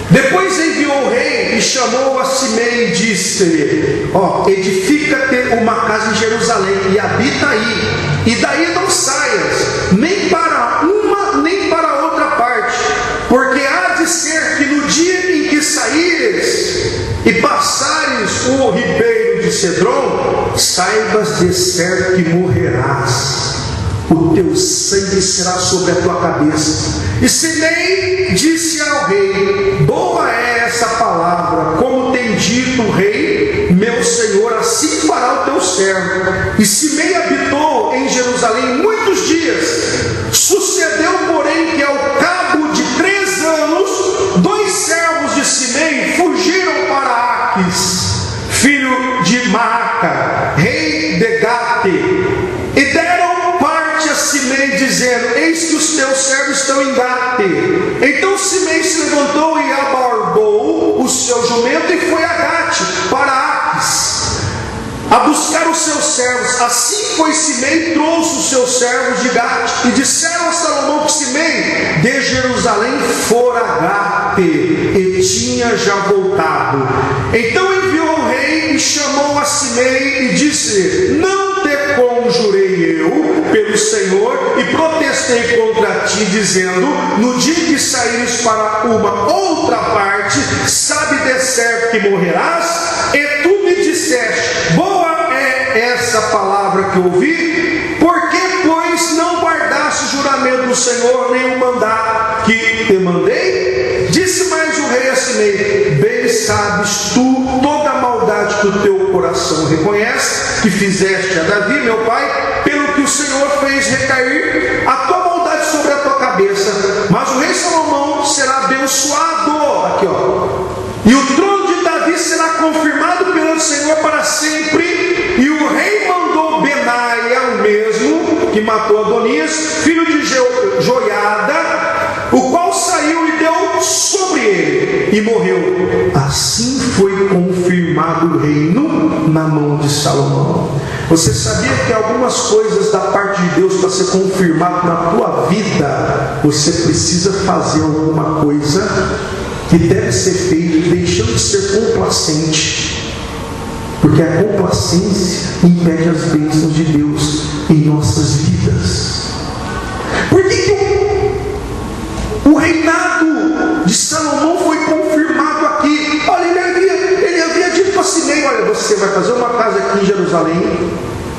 Depois enviou o rei e chamou a Simei e disse-lhe: ó, edifica-te uma casa em Jerusalém e habita aí, e daí não saias, nem para uma nem para outra parte, porque há de ser que no dia em que sair Cedron, saibas de certo que morrerás, o teu sangue será sobre a tua cabeça. E Simei disse ao rei: boa é essa palavra, como tem dito o rei, meu senhor, assim fará o teu servo. E Simei habitou em Jerusalém muitos dias. Sucedeu, porém, que ao cabo de 3 anos, 2 servos de Simei fugiram para Aquis, filho de Maaca, rei de Gate, e deram parte a Simei, dizendo: eis que os teus servos estão em Gate. Então Simei se levantou e abordou o seu jumento e foi a Gate, para Aquis, a buscar os seus servos. Assim foi Simei e trouxe os seus servos de Gate, e disseram a Salomão que Simei de Jerusalém fora a Gate, e tinha já voltado. Então enviou o rei e chamou a Simei e disse: não te conjurei eu pelo Senhor e protestei contra ti, dizendo: no dia que saíres para uma outra parte, sabe de certo que morrerás? E tu me disseste: boa é essa palavra que ouvi, porque pois não guardaste o juramento do Senhor, nem o mandato que te mandei? Disse mais o rei a Simei: bem sabes tu toda a maldade que o teu coração reconhece, que fizeste a Davi, meu pai, pelo que o Senhor fez recair a tua maldade sobre a tua cabeça. Mas o rei Salomão será abençoado, aqui ó, e o trono de Davi será confirmado pelo Senhor para sempre. E o rei mandou Benaia, o mesmo que matou Adonias, filho de Joiada, o qual saiu e deu sobre ele, e morreu. Assim foi confirmado o reino na mão de Salomão. Você sabia que algumas coisas da parte de Deus, para ser confirmado na tua vida, você precisa fazer alguma coisa que deve ser feito, deixando de ser complacente, porque a complacência impede as bênçãos de Deus em nossas vidas. Por que o reinado de Salomão foi confirmado aqui? Olha, ele havia dito para Simei: olha, você vai fazer uma casa aqui em Jerusalém,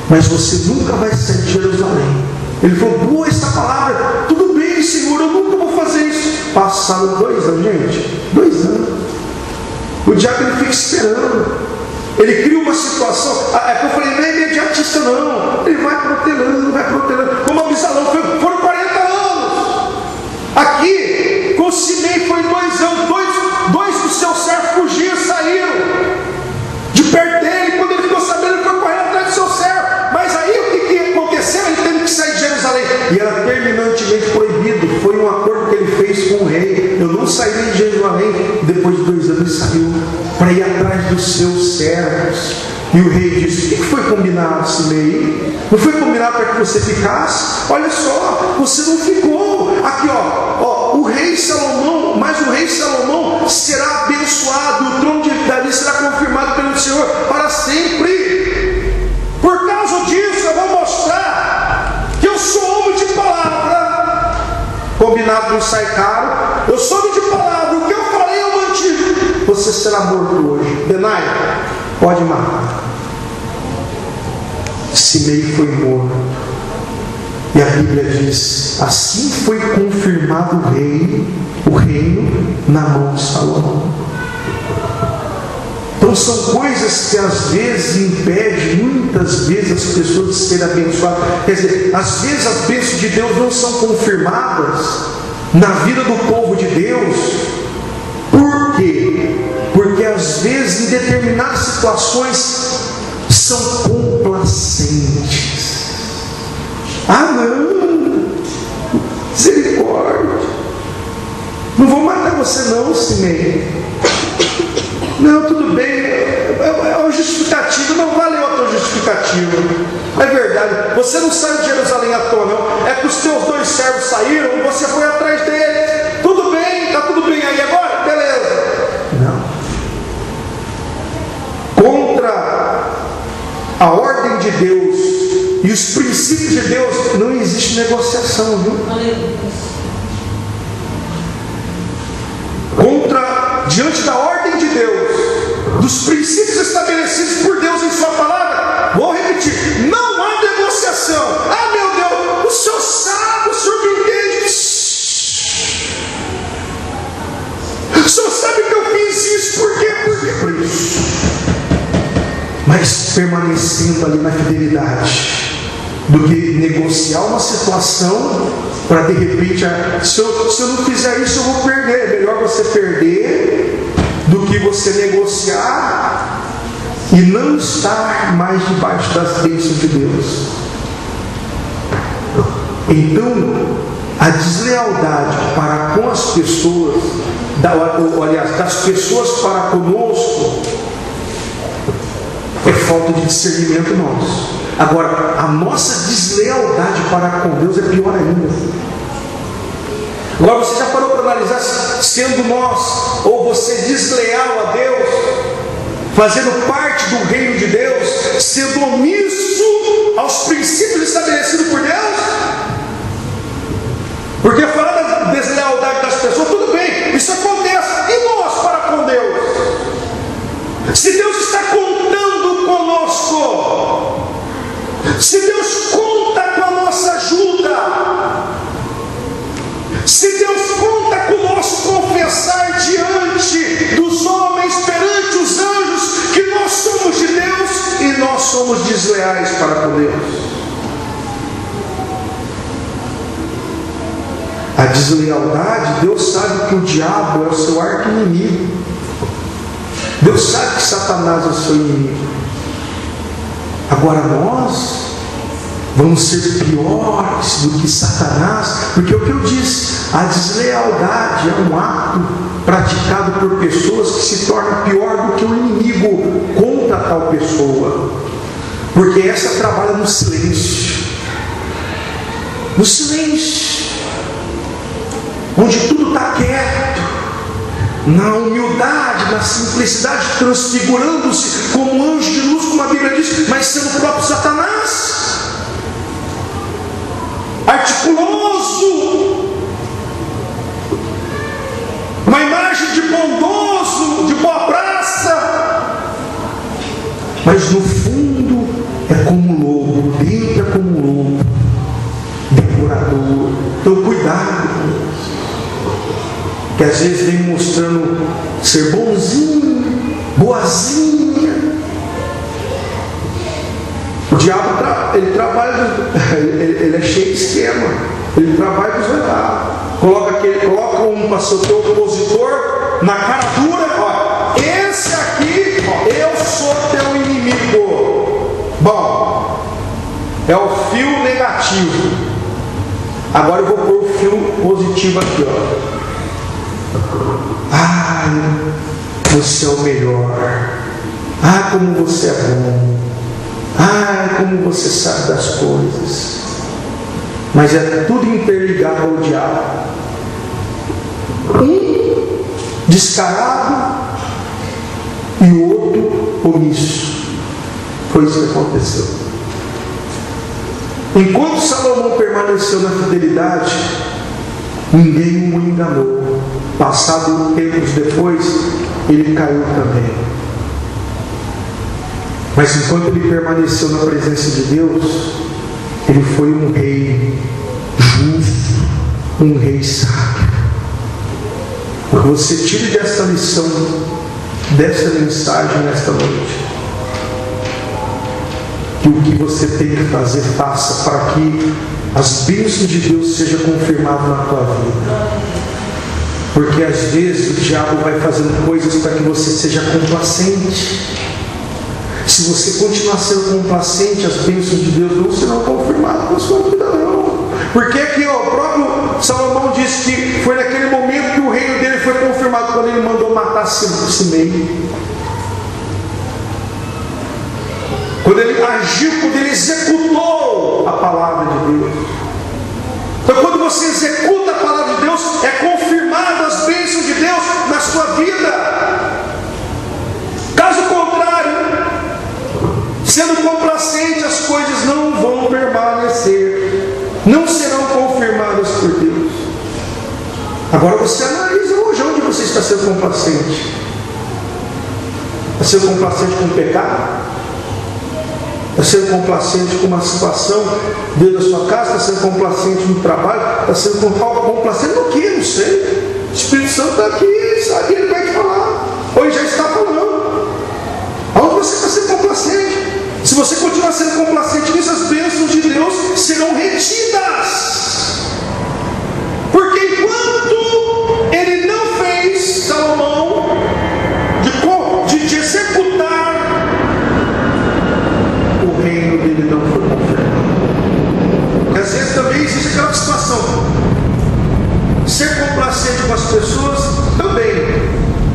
mas você nunca vai sair de Jerusalém. Ele falou: boa essa palavra, tudo bem, Senhor, eu nunca vou fazer isso. Passaram 2 anos, gente, 2 anos. O diabo ele fica esperando. Ele cria uma situação. É que eu falei: não é imediatista não. Ele vai protelando, vai protelando. Como Absalão foram 40 anos. Aqui, com Simei foi 2 anos. Dois dos seus servos fugiram, saíram de perto dele. Quando ele ficou sabendo, ele foi correndo atrás do seu servo. Mas aí o que aconteceu? Ele teve que sair de Jerusalém. E era terminantemente proibido. Foi um acordo que ele fez com o rei: eu não sairei de Jerusalém. Depois de 2 anos ele saiu para ir atrás dos seus servos. E o rei disse: o que foi combinado, Simei? Não foi combinado para que você ficasse? Olha só, você não ficou. Aqui ó, o rei Salomão, mas o rei Salomão será abençoado, o trono de Davi será confirmado pelo Senhor para sempre. Por causa disso eu vou mostrar que eu sou homem de palavra. Combinado não sai caro. Eu sou homem de palavra, o que eu falei eu mantive. Você será morto hoje. Benaia, pode matar. Simei foi morto. E a Bíblia diz: assim foi confirmado o reino na mão de Salomão. Então são coisas que às vezes impedem, muitas vezes, as pessoas de serem abençoadas. Quer dizer, às vezes as bênçãos de Deus não são confirmadas na vida do povo de Deus. Por quê? Porque às vezes em determinadas situações são complacentes. Ah não, misericórdia, não vou matar você não, Simei. Não, tudo bem, é uma justificativa, não vale outra justificativa. É verdade, você não saiu de Jerusalém à toa não. É que os teus 2 servos saíram e você foi atrás deles. Tudo bem, está tudo bem aí agora? Beleza. Não. Contra a ordem de Deus e os princípios de Deus não existe negociação, viu? Diante da ordem de Deus, dos princípios estabelecidos por Deus em sua palavra, mas permanecendo ali na fidelidade, do que negociar uma situação para de repente, se eu não fizer isso eu vou perder. É melhor você perder do que você negociar e não estar mais debaixo das bênçãos de Deus. Então, a deslealdade para com as pessoas, das pessoas para conosco, é falta de discernimento nosso. Agora, a nossa deslealdade para com Deus é pior ainda. Agora, você já parou para analisar, sendo nós, ou você desleal a Deus, fazendo parte do reino de Deus, sendo omisso aos princípios estabelecidos por Deus? Porque falar da deslealdade das pessoas, tudo bem, isso acontece. E nós para com Deus? Se Deus está contando conosco, se Deus conta com a nossa ajuda, se Deus conta com o nosso confessar diante dos homens, perante os anjos, que nós somos de Deus e nós somos desleais para com Deus. A deslealdade, Deus sabe que o diabo é o seu arqui-inimigo. Deus sabe que Satanás é o seu inimigo. Agora nós vamos ser piores do que Satanás, porque é o que eu disse, a deslealdade é um ato praticado por pessoas que se torna pior do que o inimigo contra tal pessoa, porque essa trabalha no silêncio, onde tudo está quieto, na humildade, na simplicidade, transfigurando-se como um anjo de luz, como a Bíblia diz, mas sendo o próprio Satanás, articuloso, uma imagem de bondoso, de boa praça, mas no fundo é como um lobo, dentro é como um lobo, devorador. Então cuidado com isso, que às vezes vem mostrando ser bonzinho, boazinha. O diabo ele trabalha, ele é cheio de esquema, ele trabalha com os regalos. Coloca um para ser o teu opositor na cara dura, ó, esse aqui, ó, eu sou teu inimigo. Bom, é o fio negativo. Agora eu vou pôr o fio positivo aqui, ó. Você é o melhor. Como você é bom. Como você sabe das coisas. Mas é tudo interligado ao diabo. Um descarado e o outro omisso. Foi isso que aconteceu. Enquanto Salomão permaneceu na fidelidade, ninguém o enganou. Passado tempos depois, ele caiu também. Mas enquanto ele permaneceu na presença de Deus, ele foi um rei justo, um rei sábio. Porque você tire desta lição, desta mensagem nesta noite, que o que você tem que fazer, faça para que as bênçãos de Deus sejam confirmadas na tua vida. Porque às vezes o diabo vai fazendo coisas para que você seja complacente. Se você continuar sendo complacente, as bênçãos de Deus não serão confirmadas na sua vida, não. Porque aqui, ó, o próprio Salomão disse que foi naquele momento que o reino dele foi confirmado, quando ele mandou matar Simei. Quando ele agiu, quando ele executou a palavra de Deus. Então, quando você executa a palavra de Deus, é confirmada as bênçãos de Deus na sua vida. Caso contrário, sendo complacente, as coisas não vão permanecer, não serão confirmadas por Deus. Agora você analisa hoje onde você está sendo complacente. Está sendo complacente com o pecado? Está sendo complacente com uma situação dentro da sua casa? Está sendo complacente no trabalho? Está sendo complacente no quê? Não sei. O Espírito Santo está aqui, ele sabe, ele vai te falar. Ou ele já está falando. Aonde você está sendo complacente? complacente com as pessoas também,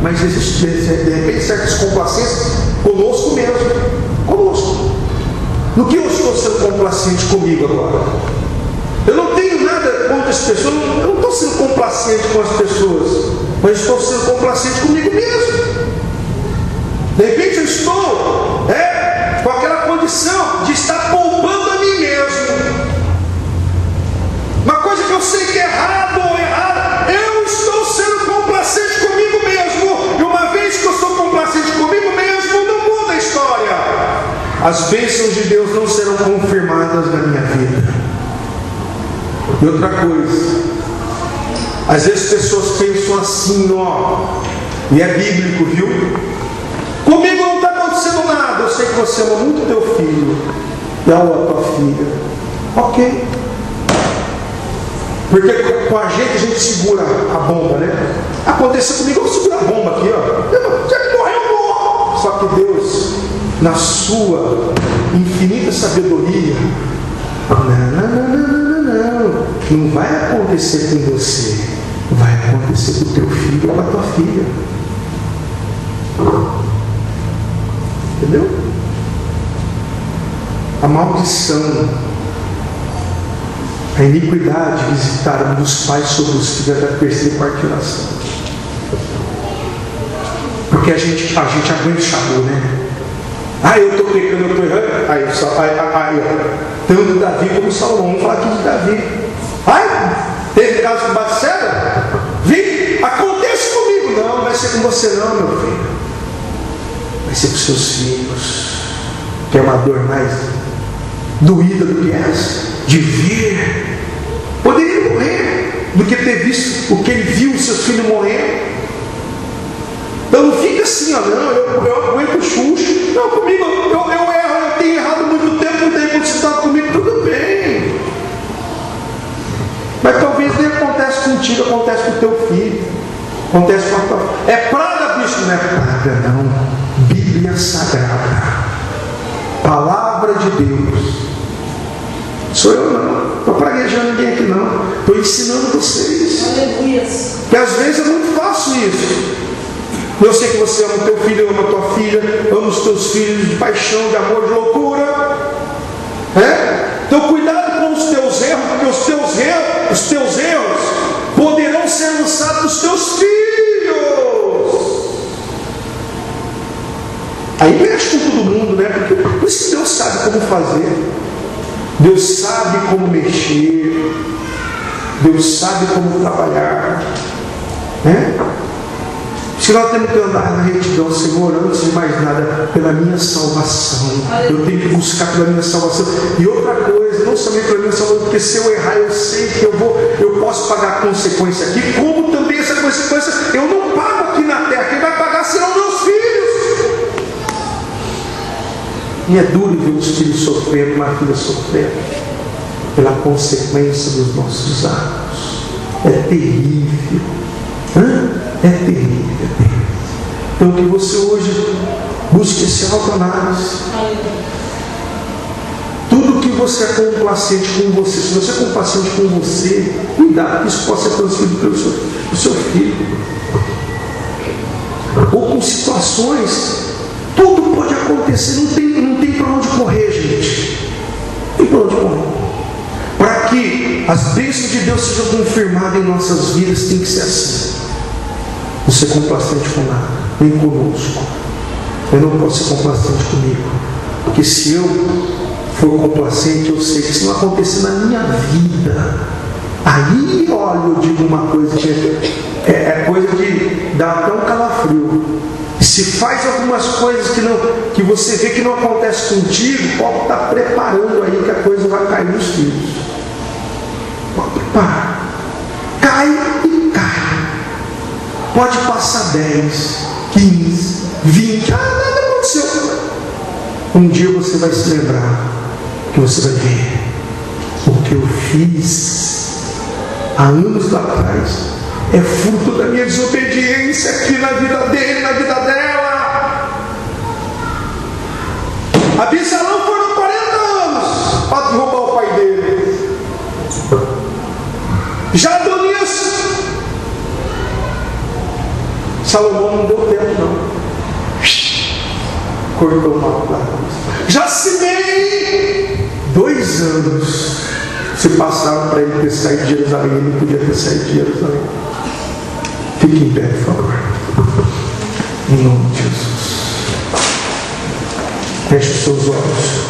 mas existe de repente certas complacências conosco mesmo, conosco. No que eu estou sendo complacente comigo agora? Eu não tenho nada contra as pessoas, eu não estou sendo complacente com as pessoas, mas estou sendo complacente comigo mesmo. De repente eu estou com aquela condição de estar poupando a mim mesmo. Uma coisa que eu sei que é errado ou errada, eu estou sendo complacente comigo mesmo. E uma vez que eu sou complacente comigo mesmo, não muda a história. As bênçãos de Deus não serão confirmadas na minha vida. E outra coisa, às vezes pessoas pensam assim, e é bíblico, viu? Comigo não está acontecendo nada, eu sei que você ama muito teu filho e a tua filha. Ok. Porque com a gente segura a bomba, né? Aconteceu comigo, eu vou segurar a bomba aqui, Já que morreu, eu morro. Só que Deus, na sua infinita sabedoria, não vai acontecer com você, vai acontecer com o teu filho ou com a tua filha. Entendeu? A maldição, a iniquidade visitaram dos pais sobre os filhos da terceira e quarta geração. Porque a gente aguenta o chabu, né? Eu estou pecando, eu estou errando. Tanto Davi como Salomão, vamos falar aqui de Davi. Teve caso com Batseba? Acontece comigo. Não vai ser com você não, meu filho. Vai ser com seus filhos. Que é uma dor mais doída do que essa, de ver. Poderia morrer do que ter visto o que ele viu, seus filhos morrer. Então não fica assim, eu aguento o xuxo. Não, comigo, eu erro, eu tenho errado muito tempo, não tem quando você está comigo, tudo bem. Mas talvez nem acontece contigo, acontece com o teu filho, acontece com a tua filha. É praga, bicho, não é praga, não. Bíblia Sagrada, Palavra de Deus. Sou eu não, estou praguejando ninguém aqui não, estou ensinando vocês. Aleluia. Que às vezes é muito fácil isso. Eu sei que você ama o teu filho, ama a tua filha, ama os teus filhos de paixão, de amor, de loucura. Então cuidado com os teus erros, porque os teus erros poderão ser lançados nos teus filhos. Aí mexe com todo mundo, né? Porque por isso que Deus sabe como fazer. Deus sabe como mexer. Deus sabe como trabalhar. Se nós temos que andar na retidão, Senhor, antes de mais nada, pela minha salvação. Eu tenho que buscar pela minha salvação. E outra coisa, não somente pela minha salvação, porque se eu errar, eu sei que eu posso pagar a consequência aqui, como também essa consequência eu não pago aqui na terra. Quem vai pagar serão meus filhos. E é duro ver os filhos sofrendo, uma filha sofrendo, pela consequência dos nossos atos. É terrível. É terrível. Então que você hoje busque esse autoanálise. Tudo que você é complacente com você, se você é complacente com você, cuidado que isso possa ser transferido pelo seu filho. Ou com situações, tudo pode acontecer, não tem para onde correr, gente. Não tem para onde correr. Para que as bênçãos de Deus sejam confirmadas em nossas vidas, tem que ser assim. Não ser complacente com nada, nem conosco. Eu não posso ser complacente comigo. Porque se eu for complacente, eu sei que se não acontecer na minha vida, aí, olha, eu digo uma coisa que é coisa que dá até um calafrio. Se faz algumas coisas que você vê que não acontece contigo, pode estar preparando aí que a coisa vai cair nos filhos. Pode preparar. Cai e cai. Pode passar 10, 15, 20. Nada aconteceu. Um dia você vai se lembrar que você vai ver o que eu fiz há anos atrás é fruto da minha desobediência aqui na vida dele, na vida dela. Absalão foram 40 anos para derrubar o pai dele. Já Adonias Salomão não deu tempo, não. Cortou o mal lá. Já semei 2 anos. Se passaram para ele ter saído de Jerusalém, ele não podia ter saído de Jerusalém. Fique em pé, por favor. Em nome de Jesus. Feche os seus olhos.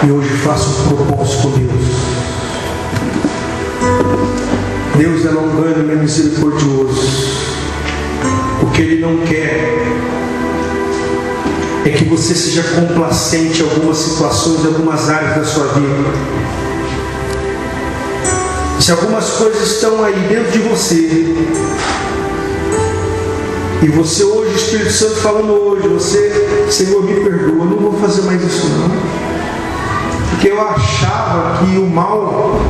E hoje faça um propósito com Deus. Deus é longânimo e misericordioso. O que Ele não quer é que você seja complacente em algumas situações, em algumas áreas da sua vida. Se algumas coisas estão aí dentro de você, e você hoje, o Espírito Santo falando hoje, você, Senhor, me perdoa, eu não vou fazer mais isso não. Porque eu achava que o mal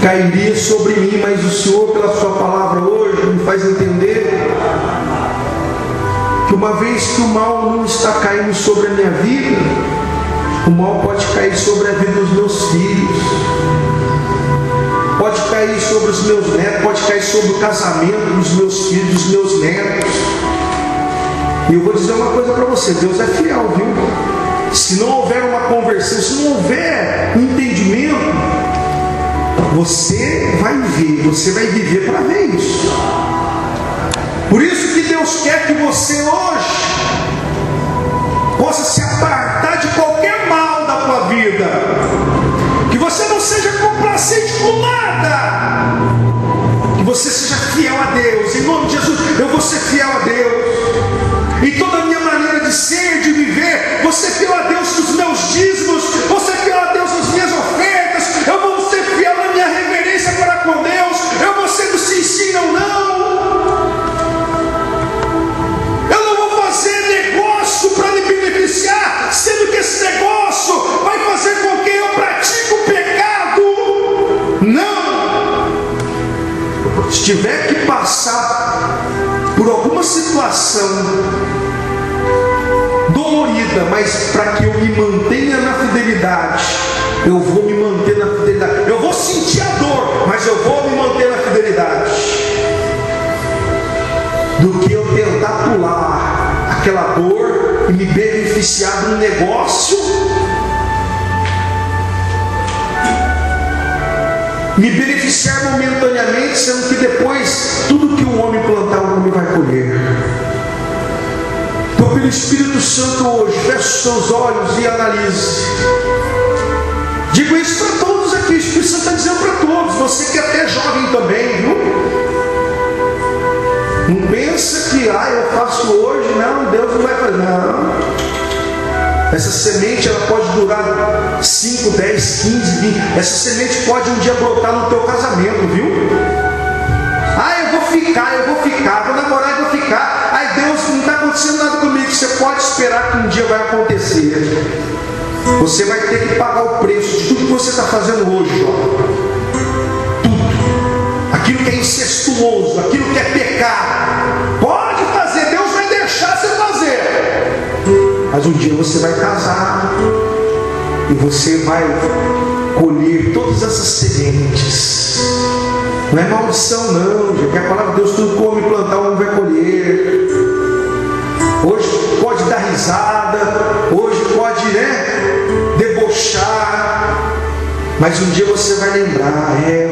cairia sobre mim, mas o Senhor, pela sua palavra hoje, me faz entender que uma vez que o mal não está caindo sobre a minha vida, o mal pode cair sobre a vida dos meus filhos, pode cair sobre os meus netos, pode cair sobre o casamento dos meus filhos, dos meus netos. E eu vou dizer uma coisa para você, Deus é fiel, viu? Se não houver uma conversão, se não houver um entendimento, você vai viver para ver isso. Por isso que Deus quer que você hoje possa se apartar de qualquer mal da tua vida, que você não seja complacente com nada, que você seja fiel a Deus. Em nome de Jesus, eu vou ser fiel a Deus em toda a minha maneira de ser, de viver. Vou ser fiel a Deus nos meus dízimos, vou ser fiel a Deus nas minhas ofertas, eu vou ser fiel na minha reverência para com Deus, eu vou ser do sim, sim, não, não. Eu não vou fazer negócio para me beneficiar, sendo que esse negócio vai fazer com que eu pratique o pecado. Não. Se tiver que passar por alguma situação dolorida, mas para que eu me mantenha na fidelidade, eu vou me manter na fidelidade. Eu vou sentir a dor, mas eu vou me manter na fidelidade, do que eu tentar pular aquela dor e me beneficiar de um negócio, me beneficiar momentaneamente, sendo que depois tudo que o homem plantar, o homem vai colher. Então, pelo Espírito Santo hoje, feche os seus olhos e analise. Digo isso para todos aqui, o Espírito Santo está dizendo para todos, você que é até jovem também, viu? Não pensa que, eu faço hoje, não, Deus não vai fazer, não. Essa semente, ela pode durar 5, 10, 15, 20. Essa semente pode um dia brotar no teu casamento, viu? Eu vou ficar, vou namorar e vou ficar. Deus, não está acontecendo nada comigo. Você pode esperar que um dia vai acontecer. Você vai ter que pagar o preço de tudo que você está fazendo hoje, jovem. Tudo. Aquilo que é incestuoso, aquilo que é pecado. Pode fazer, Deus vai deixar você fazer. Mas um dia você vai casar e você vai colher todas essas sementes. Não é maldição não, gente. A palavra de Deus, tudo que o homem plantar, o homem vai colher. Hoje pode dar risada, hoje pode, debochar, mas um dia você vai lembrar.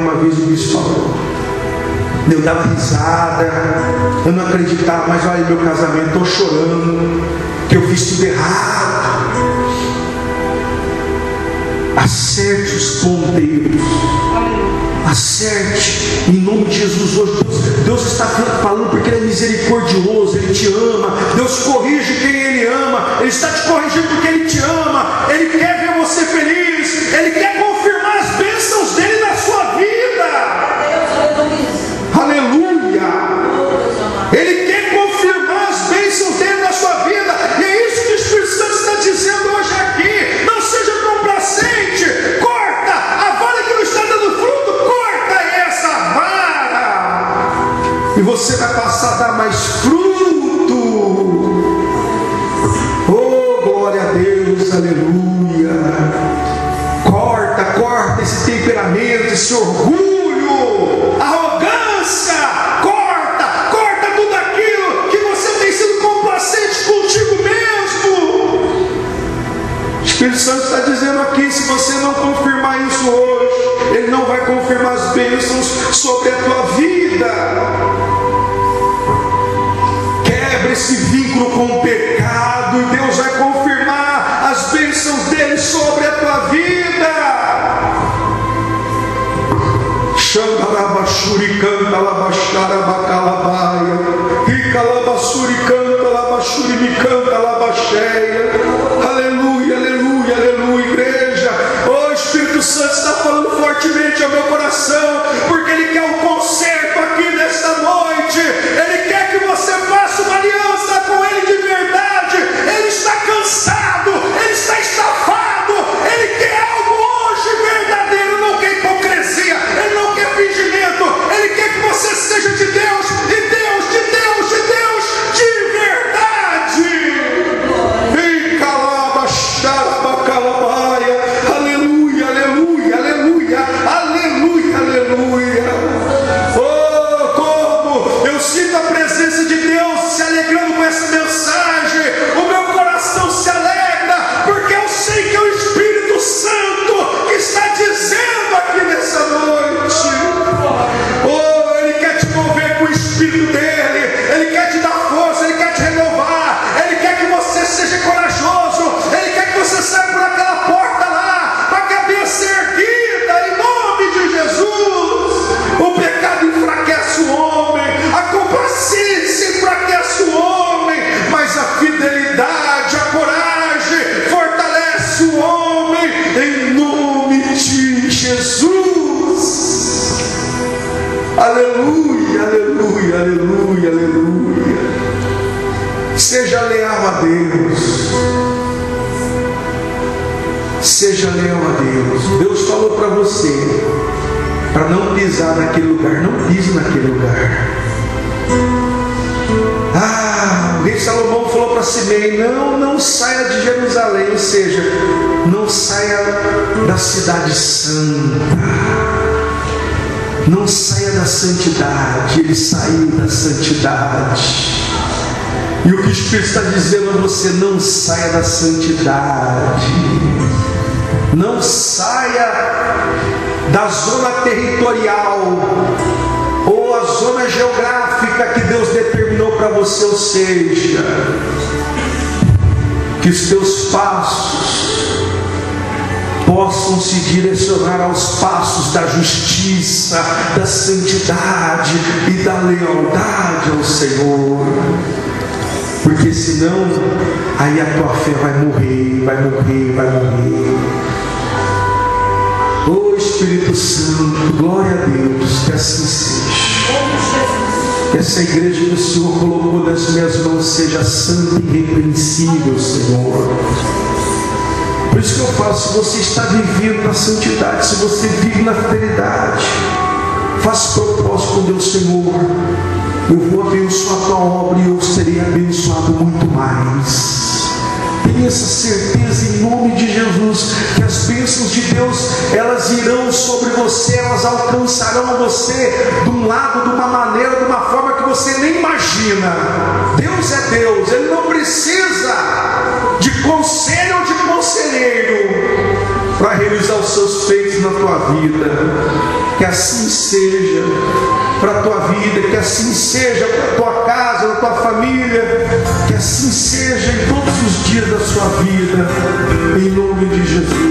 Uma vez o bispo falou, eu dava risada, eu não acreditava, mas olha meu casamento, estou chorando, que eu fiz tudo errado. Acerte os ponteiros, acerte, em nome de Jesus. Hoje Deus está falando porque Ele é misericordioso, Ele te ama. Deus corrige quem Ele ama, Ele está te corrigindo porque Ele te ama, Ele quer ver você feliz, Ele quer confirmar as bênçãos dEle na sua vida. Aleluia. Ele quer confirmar as bênçãos dEle na sua vida, e é isso que o Espírito Santo está dizendo hoje aqui. Não seja complacente, corta a vara que não está dando fruto, corta essa vara, e você vai passar a dar mais fruto. Oh, glória a Deus, aleluia. Corta esse temperamento, esse orgulho, arrogância, corta tudo labassuri canta, labaxuri me canta, labaxeia. Aleluia, aleluia, aleluia, igreja. O Espírito Santo está falando fortemente ao meu coração, porque Ele quer um conserto aqui nesta noite. Ele quer que você faça uma aliança com Ele de verdade. Ele está cansado, Ele está estafado, Ele quer algo hoje verdadeiro. Ele não quer hipocrisia, Ele não quer fingimento. Ele quer que você seja de Deus, de Deus, de Deus, de Deus, de verdade. Vem calaba, xaraba, calabaia. Aleluia, aleluia, aleluia, aleluia, aleluia. Oh, como eu sinto a presença de Deus se alegrando com essa mensagem. O meu coração se alegra, porque eu sei que é o Espírito Santo que está dizendo aqui nessa noite. Oh, Ele quer te mover com o Espírito dEle. Ele quer te dar força, Ele quer te renovar. Ele quer que você seja corajoso. Ele quer que você saia por aquela porta lá, para a cabeça erguida, em nome de Jesus. O pecado enfraquece o homem, a complacência enfraquece o homem, mas a fidelidade, a coragem fortalece o homem, em nome de Jesus. Aleluia, aleluia, aleluia, aleluia. Seja leal a Deus. Seja leal a Deus. Deus falou para você, para não pisar naquele lugar. Não pise naquele lugar. O rei Salomão falou para Simei: não saia de Jerusalém. Ou seja, não saia da cidade santa. Não saia da santidade. Ele saiu da santidade. E o que o Espírito está dizendo a você: não saia da santidade. Não saia da zona territorial ou a zona geográfica que Deus determinou para você. Ou seja, que os teus passos possam se direcionar aos passos da justiça, da santidade e da lealdade ao Senhor. Porque senão, aí a tua fé vai morrer, vai morrer, vai morrer. Oh Espírito Santo, glória a Deus, que assim seja. Que essa igreja que o Senhor colocou nas minhas mãos seja santa e irrepreensível, Senhor. Por isso que eu falo: se você está vivendo na santidade, se você vive na fidelidade, faça propósito com Deus: Senhor, eu vou abençoar a tua obra e eu serei abençoado muito mais. Tenha essa certeza em nome de Jesus, que as bênçãos de Deus, elas irão sobre você, elas alcançarão você de um lado, de uma maneira, de uma forma que você nem imagina. Deus é Deus, Ele não precisa de conselho ou de conselheiro para realizar os seus feitos na tua vida. Que assim seja para a tua vida, que assim seja para a tua casa, para a tua família, que assim seja em todos os dias da sua vida, em nome de Jesus.